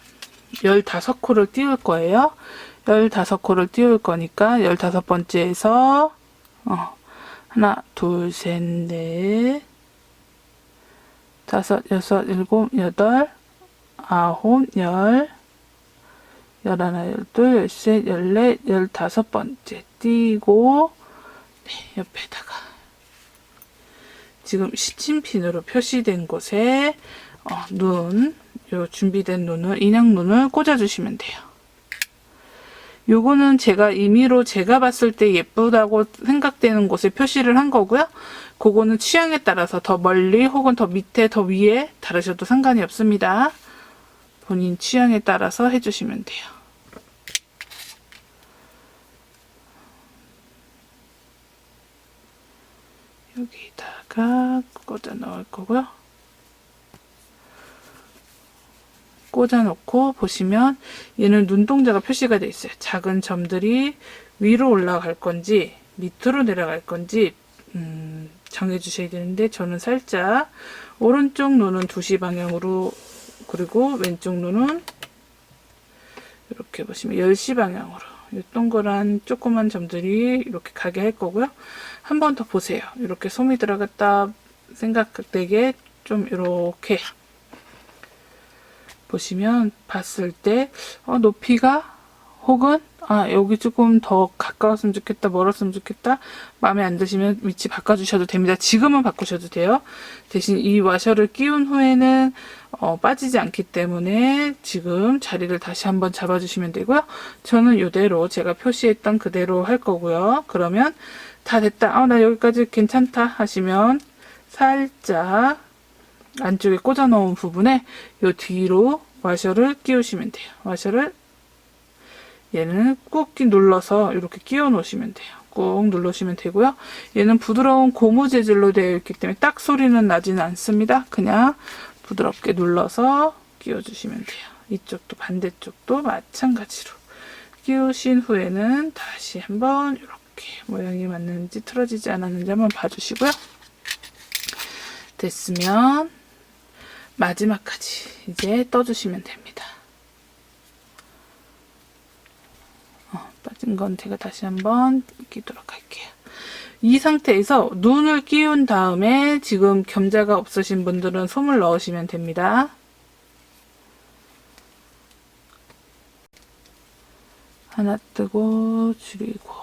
15코를 띄울 거예요. 15코를 띄울 거니까 15번째에서 하나, 둘, 셋, 넷, 다섯, 여섯, 일곱, 여덟, 아홉, 열, 열하나, 열둘, 열셋, 열넷, 15번째 띄고, 네, 옆에다가 지금 시침핀으로 표시된 곳에 요 준비된 눈을, 인형 눈을 꽂아주시면 돼요. 요거는 제가 임의로 제가 봤을 때 예쁘다고 생각되는 곳에 표시를 한 거고요. 그거는 취향에 따라서 더 멀리 혹은 더 밑에 더 위에 다르셔도 상관이 없습니다. 본인 취향에 따라서 해주시면 돼요. 여기다가 꽂아 넣을 거고요. 꽂아 놓고 보시면 얘는 눈동자가 표시가 되어 있어요. 작은 점들이 위로 올라갈 건지 밑으로 내려갈 건지 정해 주셔야 되는데, 저는 살짝 오른쪽 눈은 2시 방향으로, 그리고 왼쪽 눈은 이렇게 보시면 10시 방향으로 이 동그란 조그만 점들이 이렇게 가게 할 거고요. 한 번 더 보세요. 이렇게 솜이 들어갔다 생각되게 좀 이렇게 보시면 봤을 때 높이가, 혹은 여기 조금 더 가까웠으면 좋겠다, 멀었으면 좋겠다, 마음에 안 드시면 위치 바꿔주셔도 됩니다. 지금은 바꾸셔도 돼요. 대신 이 와셔를 끼운 후에는 빠지지 않기 때문에 지금 자리를 다시 한번 잡아주시면 되고요. 저는 이대로 제가 표시했던 그대로 할 거고요. 그러면 다 됐다, 나 여기까지 괜찮다 하시면 살짝 안쪽에 꽂아 놓은 부분에 요 뒤로 와셔를 끼우시면 돼요. 와셔를 얘는 꾹 눌러서 이렇게 끼워 놓으시면 돼요. 꾹 누르시면 되고요. 얘는 부드러운 고무 재질로 되어 있기 때문에 딱 소리는 나지는 않습니다. 그냥 부드럽게 눌러서 끼워 주시면 돼요. 이쪽도 반대쪽도 마찬가지로 끼우신 후에는 다시 한번 이렇게 모양이 맞는지 틀어지지 않았는지 한번 봐주시고요. 됐으면 마지막까지 이제 떠주시면 됩니다. 빠진 건 제가 다시 한번 끼도록 할게요. 이 상태에서 눈을 끼운 다음에 지금 겸자가 없으신 분들은 솜을 넣으시면 됩니다. 하나 뜨고 줄이고,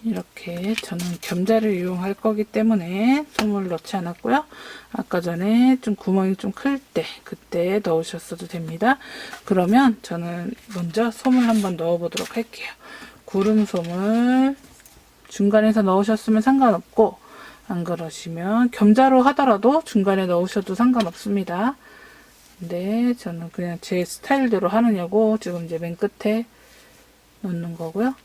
이렇게 저는 겸자를 이용할 거기 때문에 솜을 넣지 않았고요. 아까 전에 좀 구멍이 좀 클 때 그때 넣으셨어도 됩니다. 그러면 저는 먼저 솜을 한번 넣어 보도록 할게요. 구름솜을 중간에서 넣으셨으면 상관없고, 안 그러시면 겸자로 하더라도 중간에 넣으셔도 상관없습니다. 근데 저는 그냥 제 스타일대로 하느냐고 지금 이제 맨 끝에 넣는 거고요.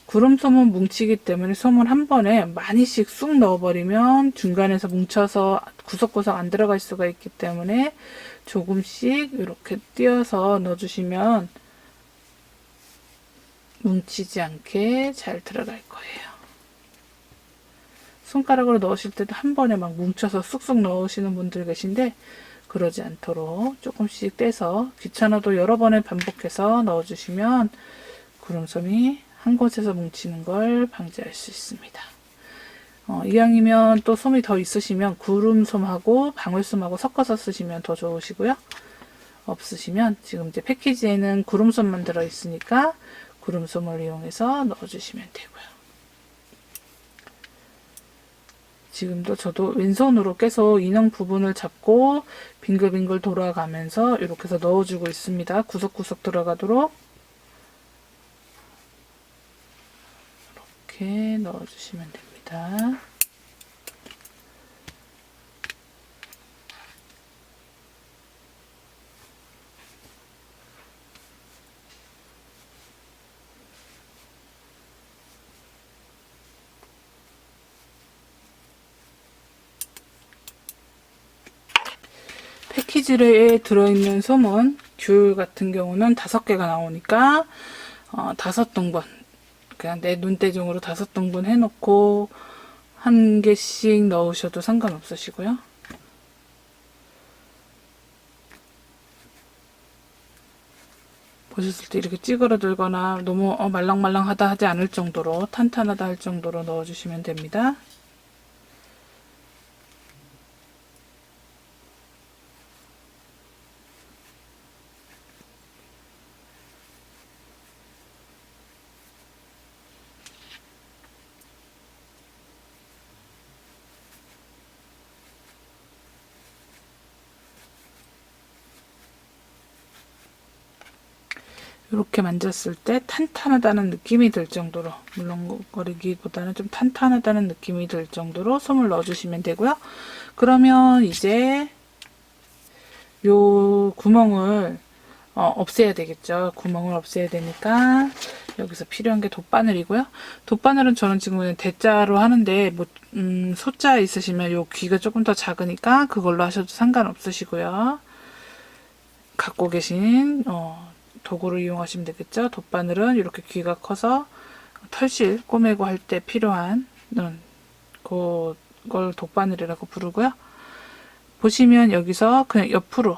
구름솜은 뭉치기 때문에 솜을 한 번에 많이씩 쑥 넣어버리면 중간에서 뭉쳐서 구석구석 안 들어갈 수가 있기 때문에 조금씩 이렇게 띄어서 넣어주시면 뭉치지 않게 잘 들어갈 거예요. 손가락으로 넣으실 때도 한 번에 막 뭉쳐서 쑥쑥 넣으시는 분들 계신데 그러지 않도록 조금씩 떼서 귀찮아도 여러 번을 반복해서 넣어주시면 구름솜이 한 곳에서 뭉치는 걸 방지할 수 있습니다. 이왕이면 또 솜이 더 있으시면 구름솜하고 방울솜하고 섞어서 쓰시면 더 좋으시고요. 없으시면 지금 이제 패키지에는 구름솜만 들어있으니까 구름솜을 이용해서 넣어주시면 되고요. 지금도 저도 왼손으로 계속 인형 부분을 잡고 빙글빙글 돌아가면서 이렇게 해서 넣어주고 있습니다. 구석구석 들어가도록 이렇게 넣어주시면 됩니다. 패키지에 들어있는 솜은 귤 같은 경우는 5개가 나오니까 5등분 그냥 내 눈대중으로 5등분 해놓고 1개씩 넣으셔도 상관없으시고요. 보셨을 때 이렇게 찌그러들거나 너무 말랑말랑하다 하지 않을 정도로 탄탄하다 할 정도로 넣어주시면 됩니다. 이렇게 만졌을 때 탄탄하다는 느낌이 들 정도로 물렁거리기보다는 좀 탄탄하다는 느낌이 들 정도로 솜을 넣어주시면 되고요. 그러면 이제 요 구멍을 없애야 되겠죠. 구멍을 없애야 되니까 여기서 필요한 게 돗바늘이고요. 돗바늘은 저는 지금 그냥 대자로 하는데 뭐 소자 있으시면 요 귀가 조금 더 작으니까 그걸로 하셔도 상관없으시고요. 갖고 계신 도구를 이용하시면 되겠죠. 돗바늘은 이렇게 귀가 커서 털실 꼬매고 할 때 필요한 그걸 돗바늘이라고 부르고요. 보시면 여기서 그냥 옆으로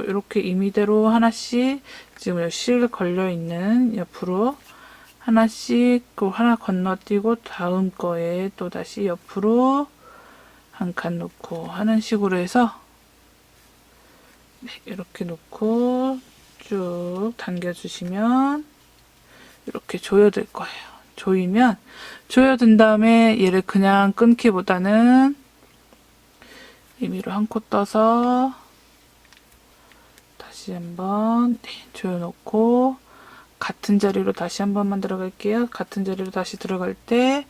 이렇게 임의대로 하나씩 지금 실 걸려 있는 옆으로 하나씩 그 하나 건너뛰고 다음 거에 또 다시 옆으로 한 칸 놓고 하는 식으로 해서 이렇게 놓고 쭉 당겨주시면 이렇게 조여들 거예요. 조이면 조여든 다음에 얘를 그냥 끊기보다는 임의로 한 코 떠서 다시 한번 조여놓고 같은 자리로 다시 한 번만 들어갈게요. 같은 자리로 다시 들어갈 때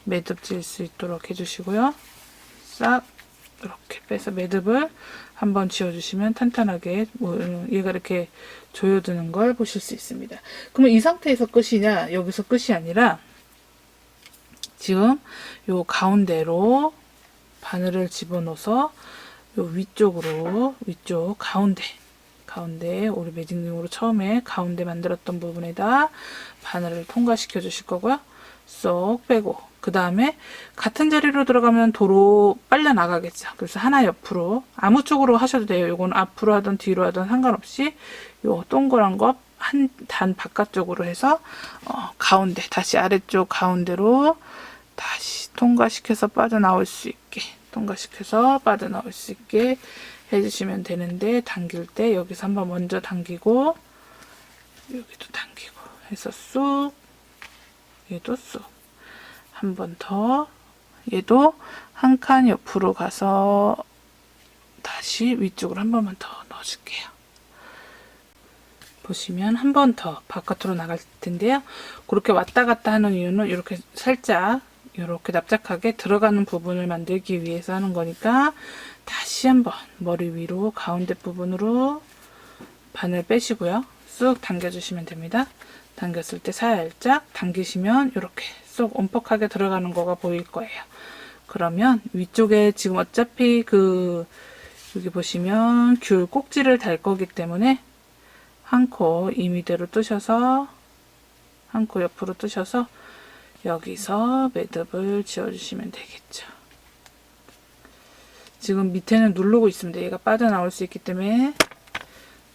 매듭 질 수 있도록 해주시고요. 싹 이렇게 빼서 매듭을 한번 지어주시면 탄탄하게 얘가 이렇게 조여드는 걸 보실 수 있습니다. 그러면 이 상태에서 끝이냐? 여기서 끝이 아니라 지금 요 가운데로 바늘을 집어넣어서 요 위쪽으로 위쪽 가운데 우리 매직링으로 처음에 가운데 만들었던 부분에다 바늘을 통과시켜 주실 거고요. 쏙 빼고 그 다음에 같은 자리로 들어가면 도로 빨려 나가겠죠. 그래서 하나 옆으로 아무 쪽으로 하셔도 돼요. 이건 앞으로 하든 뒤로 하든 상관없이 요 동그란 거 한 단 바깥쪽으로 해서 가운데 다시 아래쪽 가운데로 다시 통과시켜서 빠져나올 수 있게 해주시면 되는데 당길 때 여기서 한번 먼저 당기고 여기도 당기고 해서 쑥 얘도 쑥 한 번 더, 얘도 한 칸 옆으로 가서 다시 위쪽으로 한 번만 더 넣어줄게요. 보시면 한 번 더 바깥으로 나갈 텐데요. 그렇게 왔다 갔다 하는 이유는 이렇게 살짝 이렇게 납작하게 들어가는 부분을 만들기 위해서 하는 거니까 다시 한번 머리 위로 가운데 부분으로 바늘 빼시고요. 쑥 당겨주시면 됩니다. 당겼을 때 살짝 당기시면 이렇게 쏙 엄퍽하게 들어가는 거가 보일 거예요. 그러면 위쪽에 지금 어차피 여기 보시면 귤 꼭지를 달 거기 때문에 한 코 임의대로 뜨셔서 한 코 옆으로 뜨셔서 여기서 매듭을 지어주시면 되겠죠. 지금 밑에는 누르고 있습니다. 얘가 빠져나올 수 있기 때문에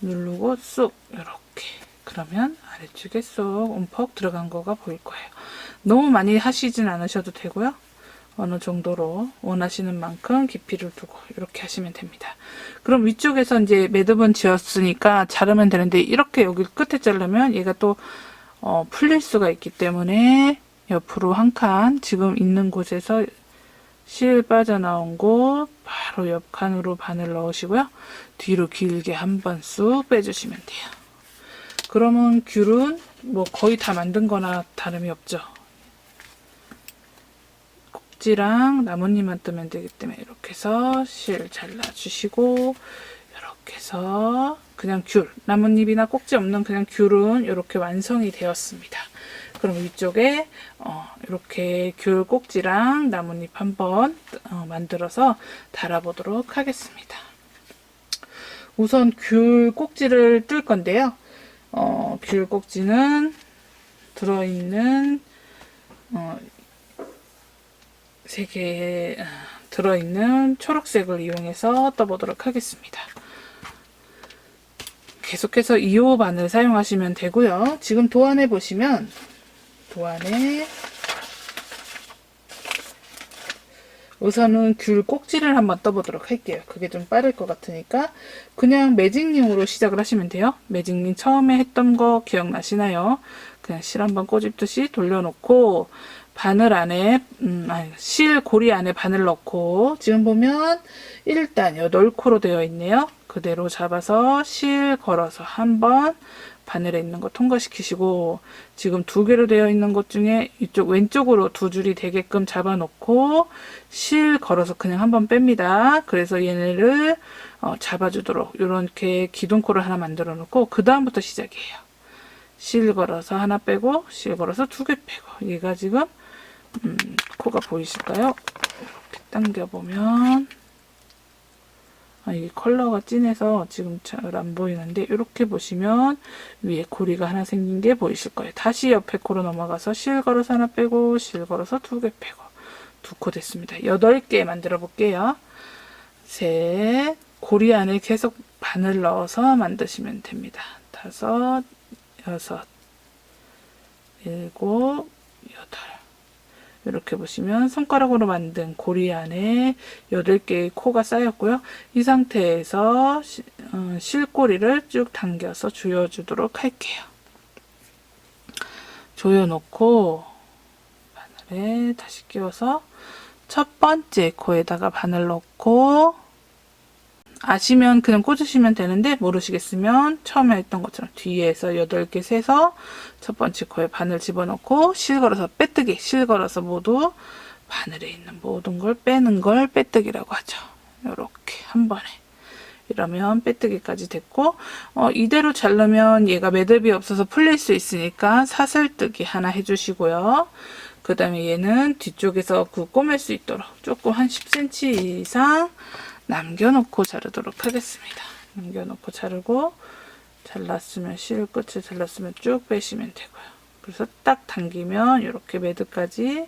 누르고 쑥 이렇게, 그러면 아래쪽에 쏙 움퍽 들어간 거가 보일 거예요. 너무 많이 하시진 않으셔도 되고요. 어느 정도로 원하시는 만큼 깊이를 두고 이렇게 하시면 됩니다. 그럼 위쪽에서 이제 매듭은 지었으니까 자르면 되는데, 이렇게 여기 끝에 자르면 얘가 또 풀릴 수가 있기 때문에 옆으로 한 칸, 지금 있는 곳에서 실 빠져나온 곳 바로 옆 칸으로 바늘 넣으시고요. 뒤로 길게 한 번 쑥 빼주시면 돼요. 그러면 귤은 뭐 거의 다 만든 거나 다름이 없죠. 꼭지랑 나뭇잎만 뜨면 되기 때문에 이렇게 해서 실 잘라주시고, 이렇게 해서 그냥 귤, 나뭇잎이나 꼭지 없는 그냥 귤은 이렇게 완성이 되었습니다. 그럼 위쪽에 이렇게 귤 꼭지랑 나뭇잎 한번 만들어서 달아보도록 하겠습니다. 우선 귤 꼭지를 뜰 건데요. 귤 꼭지는 들어있는 3개에 들어있는 초록색을 이용해서 떠보도록 하겠습니다. 계속해서 2호 바늘 사용하시면 되고요. 지금 도안에 보시면 도안에 우선은 귤 꼭지를 한번 떠보도록 할게요. 그게 좀 빠를 것 같으니까 그냥 매직링으로 시작을 하시면 돼요. 매직링 처음에 했던 거 기억나시나요? 그냥 실 한번 꼬집듯이 돌려놓고 바늘 안에 실 고리 안에 바늘 넣고, 지금 보면 1단 8코로 되어 있네요. 그대로 잡아서 실 걸어서 한번 바늘에 있는 거 통과시키시고, 지금 2개로 되어 있는 것 중에 이쪽 왼쪽으로 2줄이 되게끔 잡아 놓고 실 걸어서 그냥 한번 뺍니다. 그래서 얘네를 잡아주도록 이렇게 기둥코를 하나 만들어 놓고, 그 다음부터 시작이에요. 실 걸어서 하나 빼고 실 걸어서 2개 빼고, 얘가 지금 코가 보이실까요? 이렇게 당겨보면 이게 컬러가 진해서 지금 잘 안 보이는데, 이렇게 보시면 위에 고리가 하나 생긴 게 보이실 거예요. 다시 옆에 코로 넘어가서 실 걸어서 하나 빼고 실 걸어서 2개 빼고 2코 됐습니다. 8개 만들어 볼게요. 셋, 고리 안에 계속 바늘 넣어서 만드시면 됩니다. 5, 6, 7, 8. 이렇게 보시면 손가락으로 만든 고리 안에 8개의 코가 쌓였고요. 이 상태에서 실고리를 쭉 당겨서 조여주도록 할게요. 조여놓고 바늘에 다시 끼워서 첫 번째 코에다가 바늘 넣고, 아시면 그냥 꽂으시면 되는데 모르시겠으면 처음에 했던 것처럼 뒤에서 8개 세서 첫 번째 코에 바늘 집어넣고 실 걸어서 빼뜨기, 실 걸어서 모두 바늘에 있는 모든 걸 빼는 걸 빼뜨기라고 하죠. 이렇게 한 번에. 이러면 빼뜨기까지 됐고, 이대로 자르면 얘가 매듭이 없어서 풀릴 수 있으니까 사슬뜨기 하나 해주시고요. 그 다음에 얘는 뒤쪽에서 꼬맬 수 있도록 조금 한 10cm 이상 남겨놓고 자르도록 하겠습니다. 남겨놓고 자르고, 잘랐으면 실 끝을 잘랐으면 쭉 빼시면 되고요. 그래서 딱 당기면 이렇게 매듭까지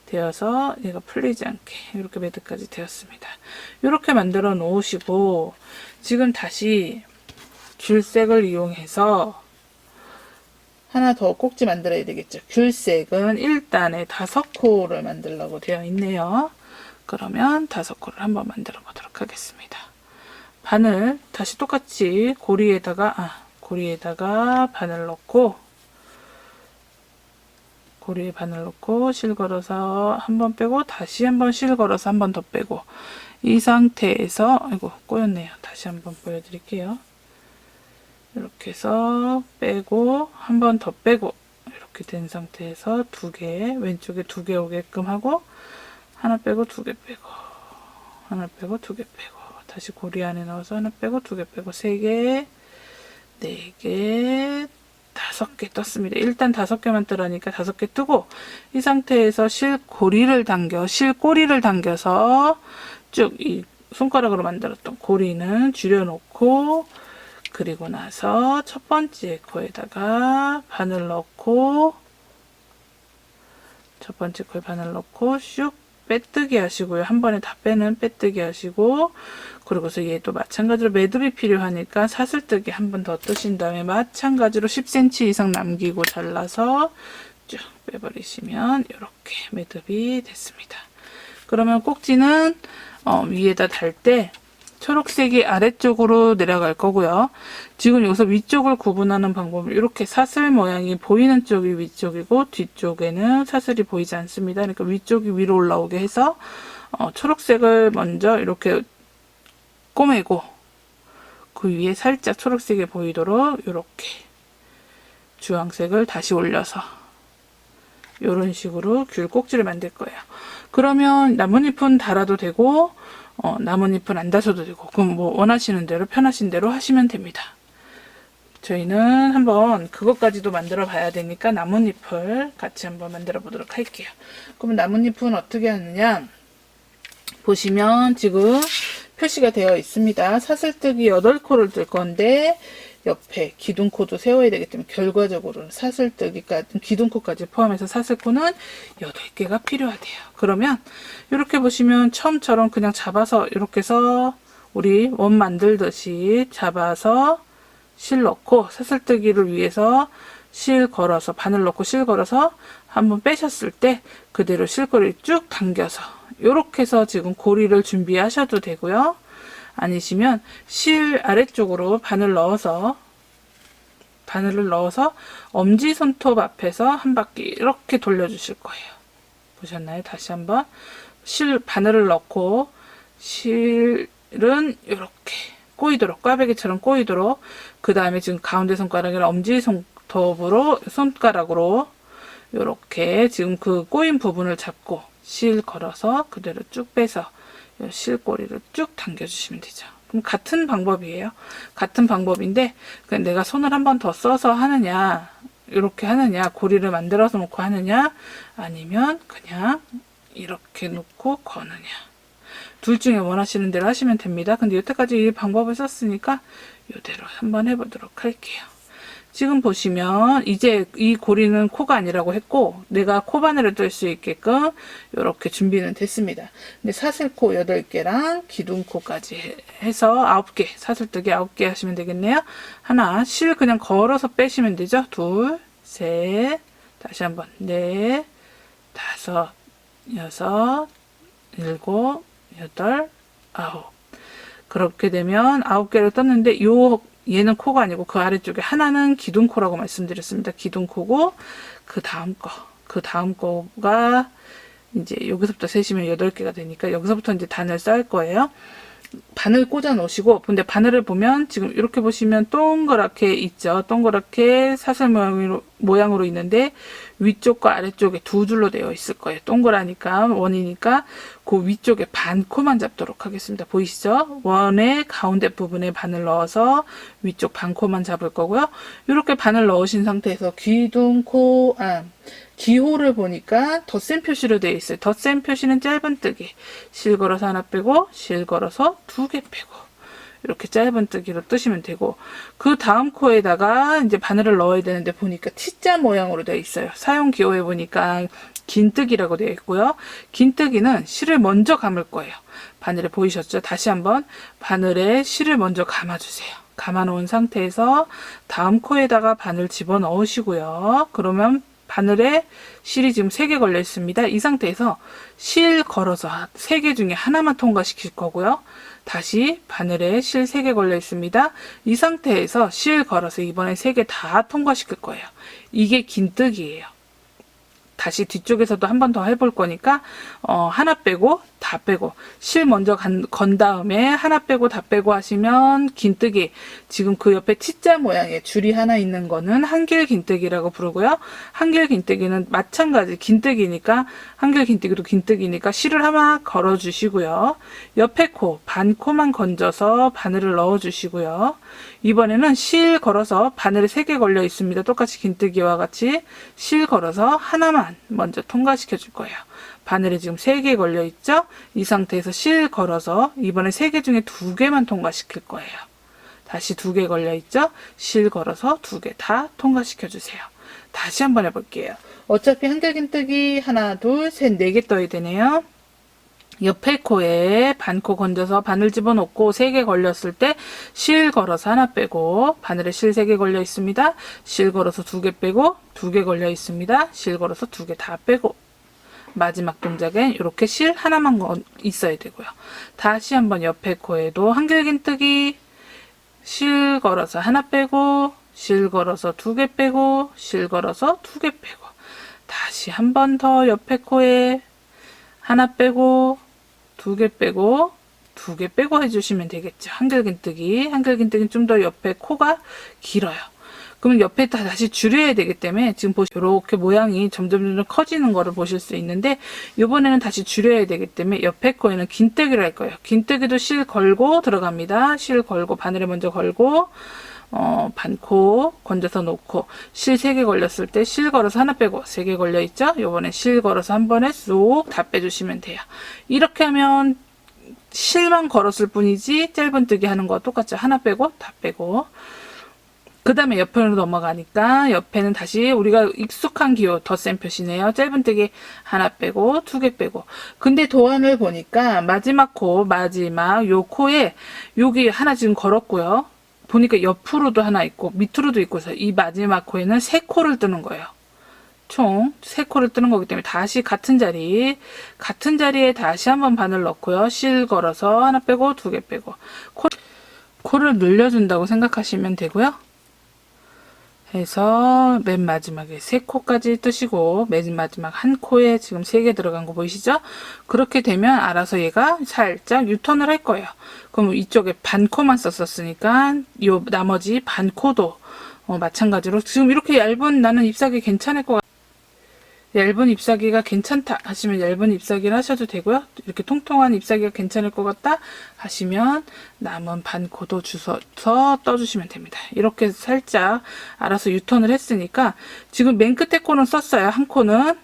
되어서 얘가 풀리지 않게 이렇게 매듭까지 되었습니다. 이렇게 만들어 놓으시고, 지금 다시 귤색을 이용해서 하나 더 꼭지 만들어야 되겠죠. 귤색은 1단에 5코를 만들려고 되어 있네요. 그러면 5코를 한번 만들어 보도록 하겠습니다. 바늘 다시 똑같이 고리에다가 바늘 넣고, 고리에 바늘 넣고 실 걸어서 한 번 빼고 다시 한 번 실 걸어서 한 번 더 빼고, 이 상태에서, 아이고 꼬였네요. 다시 한번 보여드릴게요. 이렇게 해서 빼고 한 번 더 빼고, 이렇게 된 상태에서 두 개, 왼쪽에 두 개 오게끔 하고, 하나 빼고 두 개 빼고, 하나 빼고 두 개 빼고, 다시 고리 안에 넣어서 하나 빼고 두 개 빼고, 세 개, 네 개, 다섯 개 떴습니다. 일단 다섯 개만 뜨라니까 다섯 개 뜨고, 이 상태에서 실꼬리를 당겨서 쭉 이 손가락으로 만들었던 고리는 줄여놓고, 그리고 나서 첫 번째 코에다가 바늘 넣고, 첫 번째 코에 바늘 넣고 슉 빼뜨기 하시고요. 한 번에 다 빼는 빼뜨기 하시고, 그리고서 얘도 마찬가지로 매듭이 필요하니까 사슬뜨기 한 번 더 뜨신 다음에 마찬가지로 10cm 이상 남기고 잘라서 쭉 빼버리시면 이렇게 매듭이 됐습니다. 그러면 꼭지는 위에다 달 때 초록색이 아래쪽으로 내려갈 거고요. 지금 여기서 위쪽을 구분하는 방법은 이렇게 사슬 모양이 보이는 쪽이 위쪽이고 뒤쪽에는 사슬이 보이지 않습니다. 그러니까 위쪽이 위로 올라오게 해서 초록색을 먼저 이렇게 꼬매고 그 위에 살짝 초록색이 보이도록 이렇게 주황색을 다시 올려서 이런 식으로 귤 꼭지를 만들 거예요. 그러면 나뭇잎은 달아도 되고 나뭇잎은 안 다셔도 되고, 그럼 뭐 원하시는 대로 편하신 대로 하시면 됩니다. 저희는 한번 그것까지도 만들어 봐야 되니까 나뭇잎을 같이 한번 만들어 보도록 할게요. 그러면 나뭇잎은 어떻게 하느냐, 보시면 지금 표시가 되어 있습니다. 사슬뜨기 8코를 뜰 건데 옆에 기둥코도 세워야 되기 때문에 결과적으로는 사슬뜨기까지, 기둥코까지 포함해서 사슬코는 8개가 필요하대요. 그러면 이렇게 보시면 처음처럼 그냥 잡아서 이렇게 해서 우리 원 만들듯이 잡아서 실 넣고 사슬뜨기를 위해서 실 걸어서 바늘 넣고 실 걸어서 한번 빼셨을 때 그대로 실고리를 쭉 당겨서 이렇게 해서 지금 고리를 준비하셔도 되고요. 아니시면 실 아래쪽으로 바늘을 넣어서 엄지손톱 앞에서 한 바퀴 이렇게 돌려주실 거예요. 보셨나요? 다시 한번 바늘을 넣고 실은 이렇게 꼬이도록, 꽈배기처럼 꼬이도록, 그 다음에 지금 가운데 손가락이랑 엄지손톱으로 손가락으로 이렇게 지금 그 꼬인 부분을 잡고 실 걸어서 그대로 쭉 빼서 실꼬리를 쭉 당겨주시면 되죠. 그럼 같은 방법이에요. 같은 방법인데 그냥 내가 손을 한 번 더 써서 하느냐, 이렇게 하느냐, 고리를 만들어서 놓고 하느냐, 아니면 그냥 이렇게 놓고 거느냐, 둘 중에 원하시는 대로 하시면 됩니다. 근데 여태까지 이 방법을 썼으니까 이대로 한번 해보도록 할게요. 지금 보시면 이제 이 고리는 코가 아니라고 했고 내가 코바늘을 뜰 수 있게끔 이렇게 준비는 됐습니다. 근데 사슬코 8개랑 기둥코까지 해서 9개, 사슬뜨기 9개 하시면 되겠네요. 하나, 실 그냥 걸어서 빼시면 되죠. 둘, 셋, 다시 한번 넷, 다섯, 여섯, 일곱, 여덟, 아홉. 그렇게 되면 9개를 떴는데 얘는 코가 아니고 그 아래쪽에 하나는 기둥코라고 말씀드렸습니다. 기둥코고 그 다음 거가 이제 여기서부터 세시면 8개가 되니까 여기서부터 이제 단을 쌓을 거예요. 바늘 꽂아 놓으시고, 근데 바늘을 보면 지금 이렇게 보시면 동그랗게 있죠. 동그랗게 사슬 모양으로 있는데 위쪽과 아래쪽에 두 줄로 되어 있을 거예요. 동그라니까 원이니까 그 위쪽에 반코만 잡도록 하겠습니다. 보이시죠? 원의 가운데 부분에 바늘 넣어서 위쪽 반코만 잡을 거고요. 이렇게 바늘 넣으신 상태에서 기호를 보니까 덧셈 표시로 되어 있어요. 덧셈 표시는 짧은뜨기, 실 걸어서 하나 빼고 실 걸어서 2개 빼고 이렇게 짧은뜨기로 뜨시면 되고, 그 다음 코에다가 이제 바늘을 넣어야 되는데 보니까 T자 모양으로 되어 있어요. 사용 기호에 보니까 긴뜨기라고 되어 있고요. 긴뜨기는 실을 먼저 감을 거예요. 바늘에 보이셨죠? 다시 한번 바늘에 실을 먼저 감아주세요. 감아 놓은 상태에서 다음 코에다가 바늘 집어 넣으시고요. 그러면 바늘에 실이 지금 3개 걸려 있습니다. 이 상태에서 실 걸어서 3개 중에 하나만 통과시킬 거고요. 다시 바늘에 실 3개 걸려 있습니다. 이 상태에서 실 걸어서 이번에 3개 다 통과시킬 거예요. 이게 긴뜨기예요. 다시 뒤쪽에서도 한 번 더 해볼 거니까 하나 빼고 다 빼고 실 먼저 건 다음에 하나 빼고 다 빼고 하시면 긴뜨기, 지금 그 옆에 T자 모양의 줄이 하나 있는 거는 한길 긴뜨기라고 부르고요. 한길 긴뜨기는 마찬가지 긴뜨기니까, 한길 긴뜨기도 긴뜨기니까 실을 하나 걸어 주시고요. 옆에 코 반코만 건져서 바늘을 넣어 주시고요. 이번에는 실 걸어서 바늘이 3개 걸려 있습니다. 똑같이 긴뜨기와 같이 실 걸어서 하나만 먼저 통과시켜 줄 거예요. 바늘이 지금 3개 걸려 있죠? 이 상태에서 실 걸어서 이번에 3개 중에 2개만 통과시킬 거예요. 다시 2개 걸려 있죠? 실 걸어서 2개 다 통과시켜 주세요. 다시 한번 해볼게요. 어차피 한길긴뜨기 하나, 둘, 셋, 4개 떠야 되네요. 옆에 코에 반코 건져서 바늘 집어넣고 3개 걸렸을 때 실 걸어서 하나 빼고, 바늘에 실 3개 걸려 있습니다. 실 걸어서 2개 빼고, 2개 걸려 있습니다. 실 걸어서 2개 다 빼고, 마지막 동작엔 이렇게 실 하나만 있어야 되고요. 다시 한번 옆에 코에도 한길긴뜨기, 실 걸어서 하나 빼고, 실 걸어서 2개 빼고, 실 걸어서 2개 빼고, 다시 한 번 더 옆에 코에 하나 빼고, 2개 빼고, 2개 빼고 해주시면 되겠죠. 한길긴뜨기. 한길긴뜨기는 좀 더 옆에 코가 길어요. 그러면 옆에 다시 줄여야 되기 때문에 지금 이렇게 모양이 점점 커지는 거를 보실 수 있는데, 이번에는 다시 줄여야 되기 때문에 옆에 코에는 긴뜨기를 할 거예요. 긴뜨기도 실 걸고 들어갑니다. 실 걸고 바늘에 먼저 걸고, 반코 건져서 놓고 실 3개 걸렸을 때 실 걸어서 하나 빼고 3개 걸려 있죠? 요번에 실 걸어서 한 번에 쏙 다 빼주시면 돼요. 이렇게 하면 실만 걸었을 뿐이지 짧은뜨기 하는 거 똑같죠? 하나 빼고 다 빼고, 그 다음에 옆으로 넘어가니까 옆에는 다시 우리가 익숙한 기호 덧셈 표시네요. 짧은뜨기 하나 빼고 2개 빼고. 근데 도안을 보니까 마지막 코, 마지막 요 코에 여기 하나 지금 걸었고요. 보니까 옆으로도 하나 있고 밑으로도 있고 해서 이 마지막 코에는 3코를 뜨는 거예요. 총 3코를 뜨는 거기 때문에 다시 같은 자리에 다시 한번 바늘 넣고요. 실 걸어서 하나 빼고 2개 빼고 코를 늘려준다고 생각하시면 되고요. 해서 맨 마지막에 3코까지 뜨시고, 맨 마지막 한 코에 지금 3개 들어간 거 보이시죠? 그렇게 되면 알아서 얘가 살짝 유턴을 할 거예요. 그럼 이쪽에 반코만 썼었으니까 요 나머지 반코도 마찬가지로 지금 이렇게 얇은, 나는 잎사귀 괜찮을 것 같아요. 얇은 잎사귀가 괜찮다 하시면 얇은 잎사귀를 하셔도 되고요. 이렇게 통통한 잎사귀가 괜찮을 것 같다 하시면 남은 반코도 주워서 떠주시면 됩니다. 이렇게 살짝 알아서 유턴을 했으니까 지금 맨 끝에 코는 썼어요. 한 코는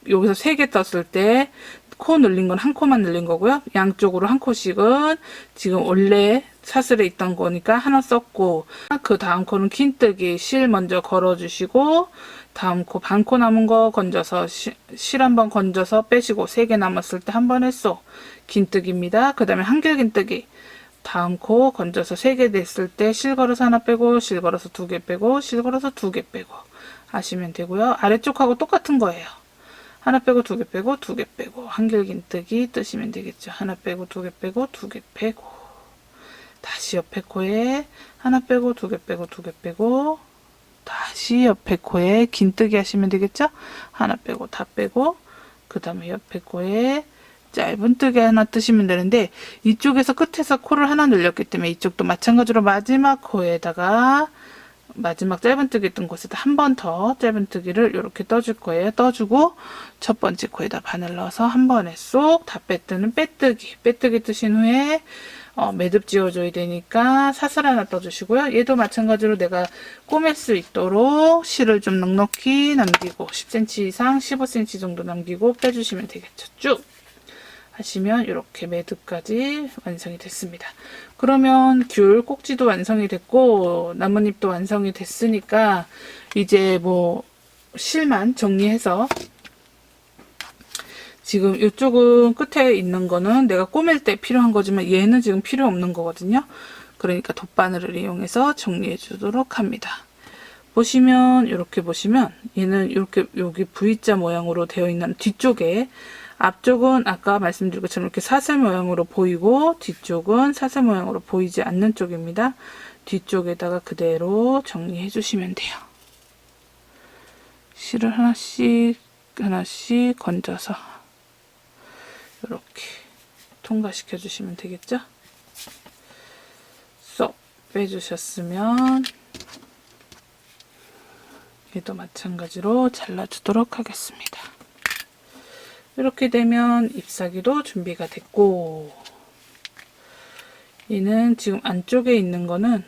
여기서 3개 떴을 때 코 늘린 건 한 코만 늘린 거고요. 양쪽으로 한 코씩은 지금 원래 사슬에 있던 거니까 하나 썼고, 그 다음 코는 긴뜨기 실 먼저 걸어주시고, 다음 코 반코 남은 거 건져서 실 한번 건져서 빼시고 3개 남았을 때 한 번에 쏙 긴뜨기입니다. 그 다음에 한길긴뜨기 다음 코 건져서 3개 됐을 때 실 걸어서 하나 빼고 실 걸어서 2개 빼고 실 걸어서 2개 빼고 하시면 되고요. 아래쪽하고 똑같은 거예요. 하나 빼고 2개 빼고 2개 빼고 한길긴뜨기 뜨시면 되겠죠. 하나 빼고 2개 빼고 2개 빼고, 다시 옆에 코에 하나 빼고 2개 빼고 2개 빼고, 다시 옆에 코에 긴뜨기 하시면 되겠죠. 하나 빼고 다 빼고, 그 다음에 옆에 코에 짧은뜨기 하나 뜨시면 되는데, 이쪽에서 끝에서 코를 하나 늘렸기 때문에 이쪽도 마찬가지로 마지막 코에다가 마지막 짧은뜨기 뜬 곳에다 한 번 더 짧은뜨기를 이렇게 떠줄 거예요. 떠주고 첫 번째 코에다 바늘 넣어서 한 번에 쏙 다 빼뜨는 빼뜨기 뜨신 후에 매듭 지어줘야 되니까 사슬 하나 떠주시고요. 얘도 마찬가지로 내가 꼬맬 수 있도록 실을 좀 넉넉히 남기고 10cm 이상 15cm 정도 남기고 빼주시면 되겠죠. 쭉 하시면 이렇게 매듭까지 완성이 됐습니다. 그러면 귤 꼭지도 완성이 됐고 나뭇잎도 완성이 됐으니까 이제 뭐 실만 정리해서, 지금 이쪽은 끝에 있는 거는 내가 꼬맬 때 필요한 거지만 얘는 지금 필요 없는 거거든요. 그러니까 돗바늘을 이용해서 정리해 주도록 합니다. 보시면 이렇게 보시면 얘는 이렇게 여기 V자 모양으로 되어 있는 뒤쪽에, 앞쪽은 아까 말씀드린 것처럼 이렇게 사슬 모양으로 보이고 뒤쪽은 사슬 모양으로 보이지 않는 쪽입니다. 뒤쪽에다가 그대로 정리해 주시면 돼요. 실을 하나씩 하나씩 건져서 이렇게 통과시켜 주시면 되겠죠? 쏙 빼주셨으면 얘도 마찬가지로 잘라주도록 하겠습니다. 이렇게 되면 잎사귀도 준비가 됐고, 얘는 지금 안쪽에 있는 거는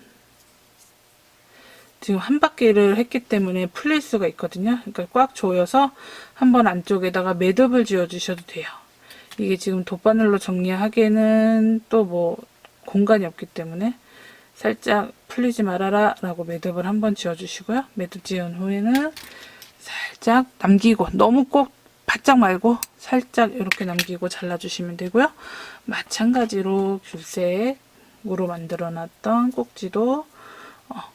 지금 한 바퀴를 했기 때문에 풀릴 수가 있거든요. 그러니까 꽉 조여서 한번 안쪽에다가 매듭을 지어 주셔도 돼요. 이게 지금 돗바늘로 정리하기에는 또 뭐 공간이 없기 때문에 살짝 풀리지 말아라 라고 매듭을 한번 지어 주시고요. 매듭 지은 후에는 살짝 남기고, 너무 꼭 바짝 말고 살짝 이렇게 남기고 잘라주시면 되고요. 마찬가지로 귤색으로 만들어 놨던 꼭지도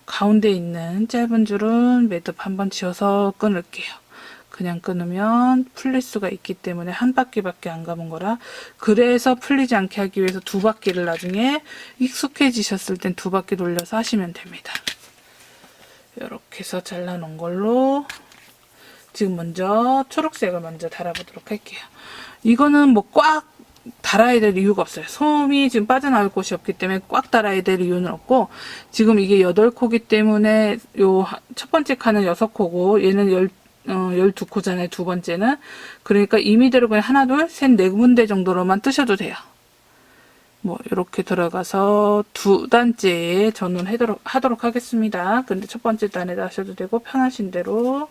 가운데 있는 짧은 줄은 매듭 한번 지어서 끊을게요. 그냥 끊으면 풀릴 수가 있기 때문에 한 바퀴밖에 안 감은 거라, 그래서 풀리지 않게 하기 위해서 두 바퀴를 나중에 익숙해지셨을 땐 두 바퀴 돌려서 하시면 됩니다. 이렇게 해서 잘라 놓은 걸로 지금 먼저 초록색을 먼저 달아보도록 할게요. 이거는 뭐 꽉 달아야 될 이유가 없어요. 솜이 지금 빠져나올 곳이 없기 때문에 꽉 달아야 될 이유는 없고, 지금 이게 8코기 때문에 요 첫 번째 칸은 6코고 얘는 12코잖아요. 두 번째는. 그러니까 임의대로 그냥 하나, 둘, 셋, 네 군데 정도로만 뜨셔도 돼요. 뭐 이렇게 들어가서 두 단째에 하도록 하겠습니다. 근데 첫 번째 단에다 하셔도 되고, 편하신 대로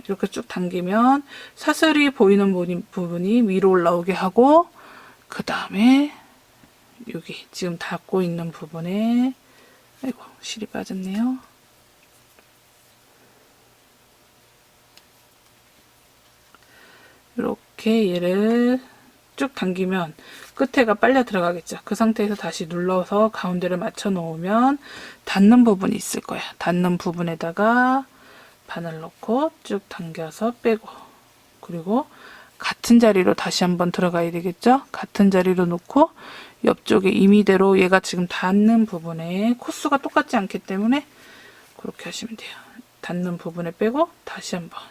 이렇게 쭉 당기면 사슬이 보이는 부분이 위로 올라오게 하고, 그 다음에 여기 지금 닿고 있는 부분에, 아이고 실이 빠졌네요. 이렇게 얘를 쭉 당기면 끝에가 빨려 들어가겠죠. 그 상태에서 다시 눌러서 가운데를 맞춰 놓으면 닿는 부분이 있을 거예요. 닿는 부분에다가 바늘 넣고 쭉 당겨서 빼고, 그리고 같은 자리로 다시 한번 들어가야 되겠죠. 같은 자리로 놓고 옆쪽에 임의대로 얘가 지금 닿는 부분에 코수가 똑같지 않기 때문에 그렇게 하시면 돼요. 닿는 부분에 빼고 다시 한번,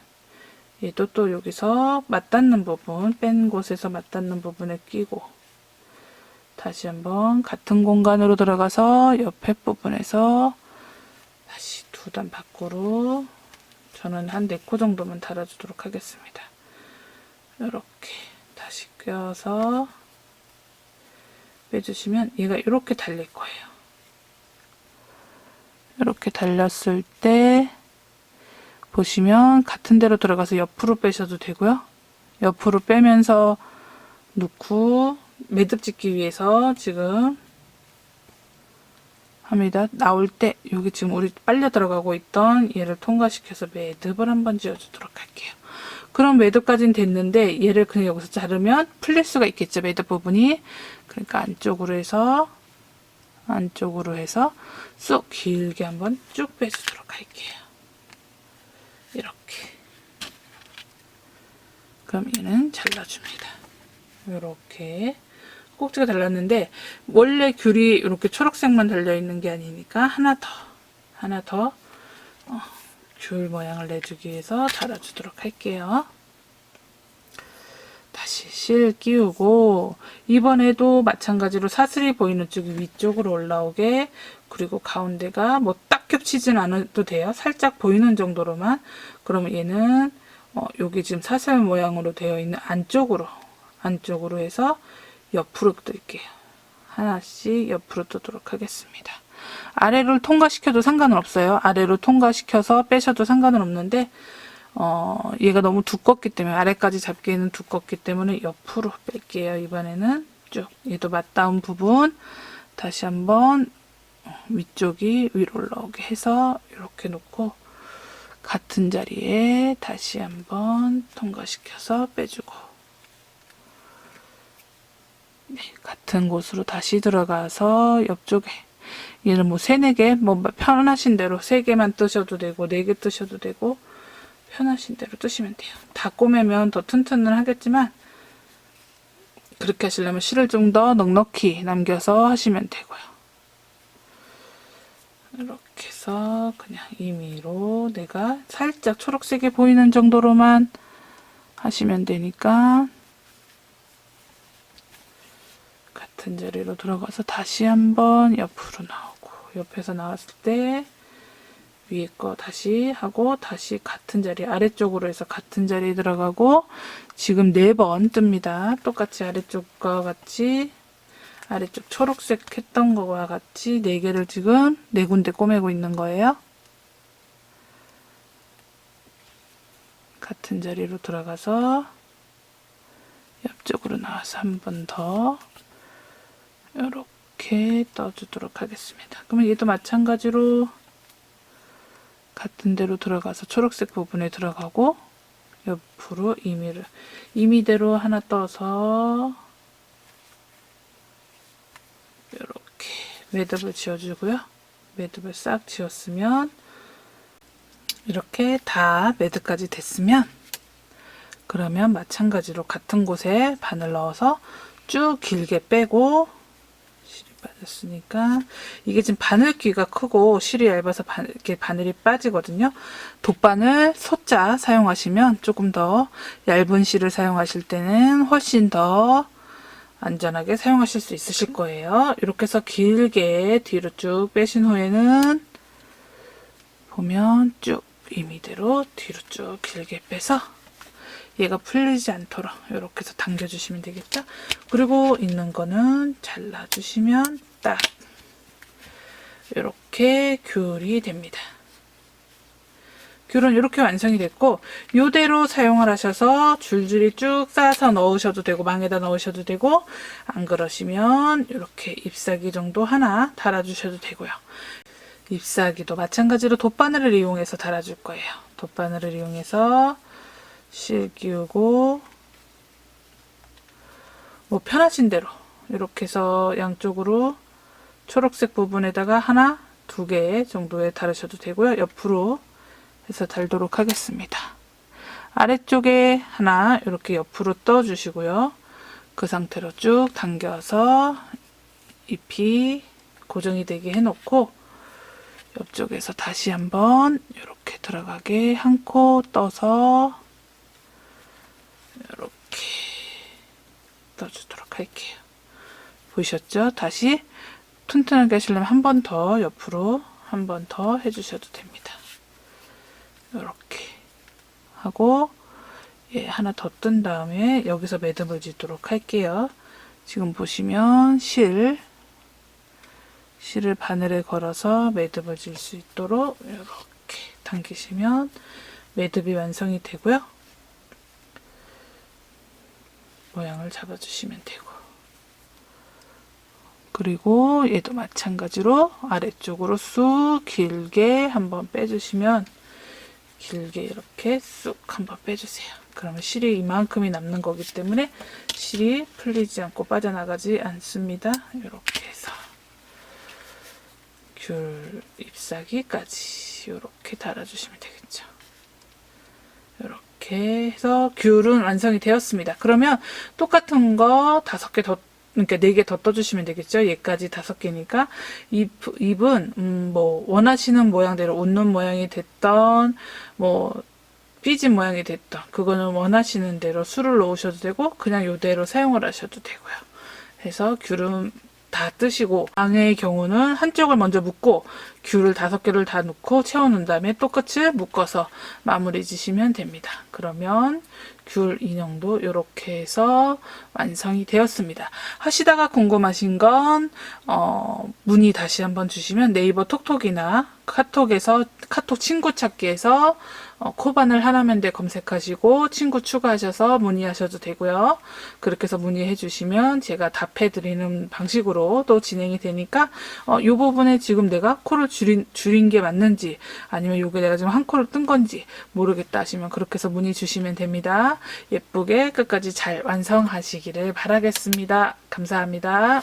얘도 또 여기서 맞닿는 부분, 뺀 곳에서 맞닿는 부분에 끼고 다시 한번 같은 공간으로 들어가서 옆에 부분에서 다시 두 단 밖으로, 저는 한 4코 정도만 달아주도록 하겠습니다. 이렇게 다시 껴서 빼주시면 얘가 이렇게 달릴 거예요. 이렇게 달렸을 때 보시면 같은 데로 들어가서 옆으로 빼셔도 되고요. 옆으로 빼면서 넣고 매듭 짓기 위해서 지금 합니다. 나올 때 여기 지금 우리 빨려 들어가고 있던 얘를 통과시켜서 매듭을 한번 지어주도록 할게요. 그럼 매듭까지는 됐는데 얘를 그냥 여기서 자르면 풀릴 수가 있겠죠. 매듭 부분이. 그러니까 안쪽으로 해서 쏙 길게 한번 쭉 빼주도록 할게요. 이렇게. 그럼 얘는 잘라줍니다. 이렇게 꼭지가 달랐는데, 원래 귤이 이렇게 초록색만 달려있는 게 아니니까 하나 더 귤 모양을 내주기 위해서 달아주도록 할게요. 다시 실 끼우고, 이번에도 마찬가지로 사슬이 보이는 쪽이 위쪽으로 올라오게, 그리고 가운데가 뭐 딱 겹치진 않아도 돼요. 살짝 보이는 정도로만. 그러면 얘는 여기 지금 사슬 모양으로 되어 있는 안쪽으로 해서 옆으로 뜰게요. 하나씩 옆으로 뜨도록 하겠습니다. 아래를 통과시켜도 상관은 없어요. 아래로 통과시켜서 빼셔도 상관은 없는데, 얘가 너무 두껍기 때문에, 아래까지 잡기에는 두껍기 때문에 옆으로 뺄게요. 이번에는 쭉 얘도 맞닿은 부분 다시 한번 위쪽이 위로 올라오게 해서 이렇게 놓고 같은 자리에 다시 한번 통과시켜서 빼주고, 네, 같은 곳으로 다시 들어가서 옆쪽에, 얘는 뭐 3, 4개, 뭐 편하신 대로 3개만 뜨셔도 되고 4개 뜨셔도 되고 편하신 대로 뜨시면 돼요. 다 꼬매면 더 튼튼은 하겠지만, 그렇게 하시려면 실을 좀 더 넉넉히 남겨서 하시면 되고요. 이렇게 해서 그냥 임의로 내가 살짝 초록색이 보이는 정도로만 하시면 되니까 같은 자리로 들어가서 다시 한번 옆으로 나오고, 옆에서 나왔을 때 위에 거 다시 하고, 다시 같은 자리, 아래쪽으로 해서 같은 자리에 들어가고, 지금 4번 뜹니다. 똑같이 아래쪽과 같이, 아래쪽 초록색 했던 거와 같이 4개를 지금 4군데 꼬매고 있는 거예요. 같은 자리로 들어가서 옆쪽으로 나와서 한 번 더 이렇게 떠주도록 하겠습니다. 그러면 얘도 마찬가지로 같은 데로 들어가서 초록색 부분에 들어가고, 옆으로 임의대로 하나 떠서 이렇게 매듭을 지어주고요. 매듭을 싹 지었으면, 이렇게 다 매듭까지 됐으면, 그러면 마찬가지로 같은 곳에 바늘 넣어서 쭉 길게 빼고, 실이 빠졌으니까, 이게 지금 바늘귀가 크고 실이 얇아서 이렇게 바늘이 빠지거든요. 돗바늘 소자 사용하시면, 조금 더 얇은 실을 사용하실 때는 훨씬 더 안전하게 사용하실 수 있으실 거예요. 이렇게 해서 길게 뒤로 쭉 빼신 후에는 보면 쭉 임의대로 뒤로 쭉 길게 빼서 얘가 풀리지 않도록 이렇게 해서 당겨주시면 되겠죠. 그리고 있는 거는 잘라주시면 딱 이렇게 귤이 됩니다. 귤은 이렇게 완성이 됐고, 이대로 사용을 하셔서 줄줄이 쭉 싸서 넣으셔도 되고, 망에다 넣으셔도 되고, 안 그러시면 이렇게 잎사귀 정도 하나 달아주셔도 되고요. 잎사귀도 마찬가지로 돗바늘을 이용해서 달아줄 거예요. 돗바늘을 이용해서 실 끼우고, 뭐 편하신 대로 이렇게 해서 양쪽으로 초록색 부분에다가 하나, 2개 정도에 달으셔도 되고요. 옆으로 해서 달도록 하겠습니다. 아래쪽에 하나 이렇게 옆으로 떠 주시고요. 그 상태로 쭉 당겨서 잎이 고정이 되게 해 놓고, 옆쪽에서 다시 한번 이렇게 들어가게 한 코 떠서 이렇게 떠주도록 할게요. 보이셨죠? 다시 튼튼하게 하시려면 한 번 더 옆으로 한 번 더 해주셔도 됩니다. 이렇게 하고, 예, 하나 더 뜬 다음에 여기서 매듭을 지도록 할게요. 지금 보시면 실을 바늘에 걸어서 매듭을 질 수 있도록 이렇게 당기시면 매듭이 완성이 되고요. 모양을 잡아주시면 되고, 그리고 얘도 마찬가지로 아래쪽으로 쑥 길게 한번 빼주시면, 길게 이렇게 쑥 한번 빼주세요. 그러면 실이 이만큼이 남는 거기 때문에 실이 풀리지 않고 빠져나가지 않습니다. 이렇게 해서 귤 잎사귀까지 이렇게 달아주시면 되겠죠. 이렇게 해서 귤은 완성이 되었습니다. 그러면 똑같은 거 5개 더, 그러니까 4개 더 떠주시면 되겠죠. 얘까지 5개니까. 잎은 뭐 원하시는 모양대로 웃는 모양이 됐던, 뭐 삐진 모양이 됐던, 그거는 원하시는 대로 술을 넣으셔도 되고, 그냥 이대로 사용을 하셔도 되고요. 해서 귤은 다 뜨시고, 망의 경우는 한쪽을 먼저 묶고 귤을 5개를 다 넣고 채워놓은 다음에 또 끝을 묶어서 마무리 지시면 됩니다. 그러면 귤 인형도 이렇게 해서 완성이 되었습니다. 하시다가 궁금하신 건 문의 다시 한번 주시면 네이버 톡톡이나 카톡에서 카톡 친구 찾기에서 코바늘 하나면대 검색하시고 친구 추가하셔서 문의하셔도 되고요. 그렇게 해서 문의해 주시면 제가 답해 드리는 방식으로 또 진행이 되니까 이 부분에 지금 내가 코를 줄인 게 맞는지, 아니면 요게 내가 지금 한 코를 뜬 건지 모르겠다 하시면 그렇게 해서 문의 주시면 됩니다. 예쁘게 끝까지 잘 완성하시기를 바라겠습니다. 감사합니다.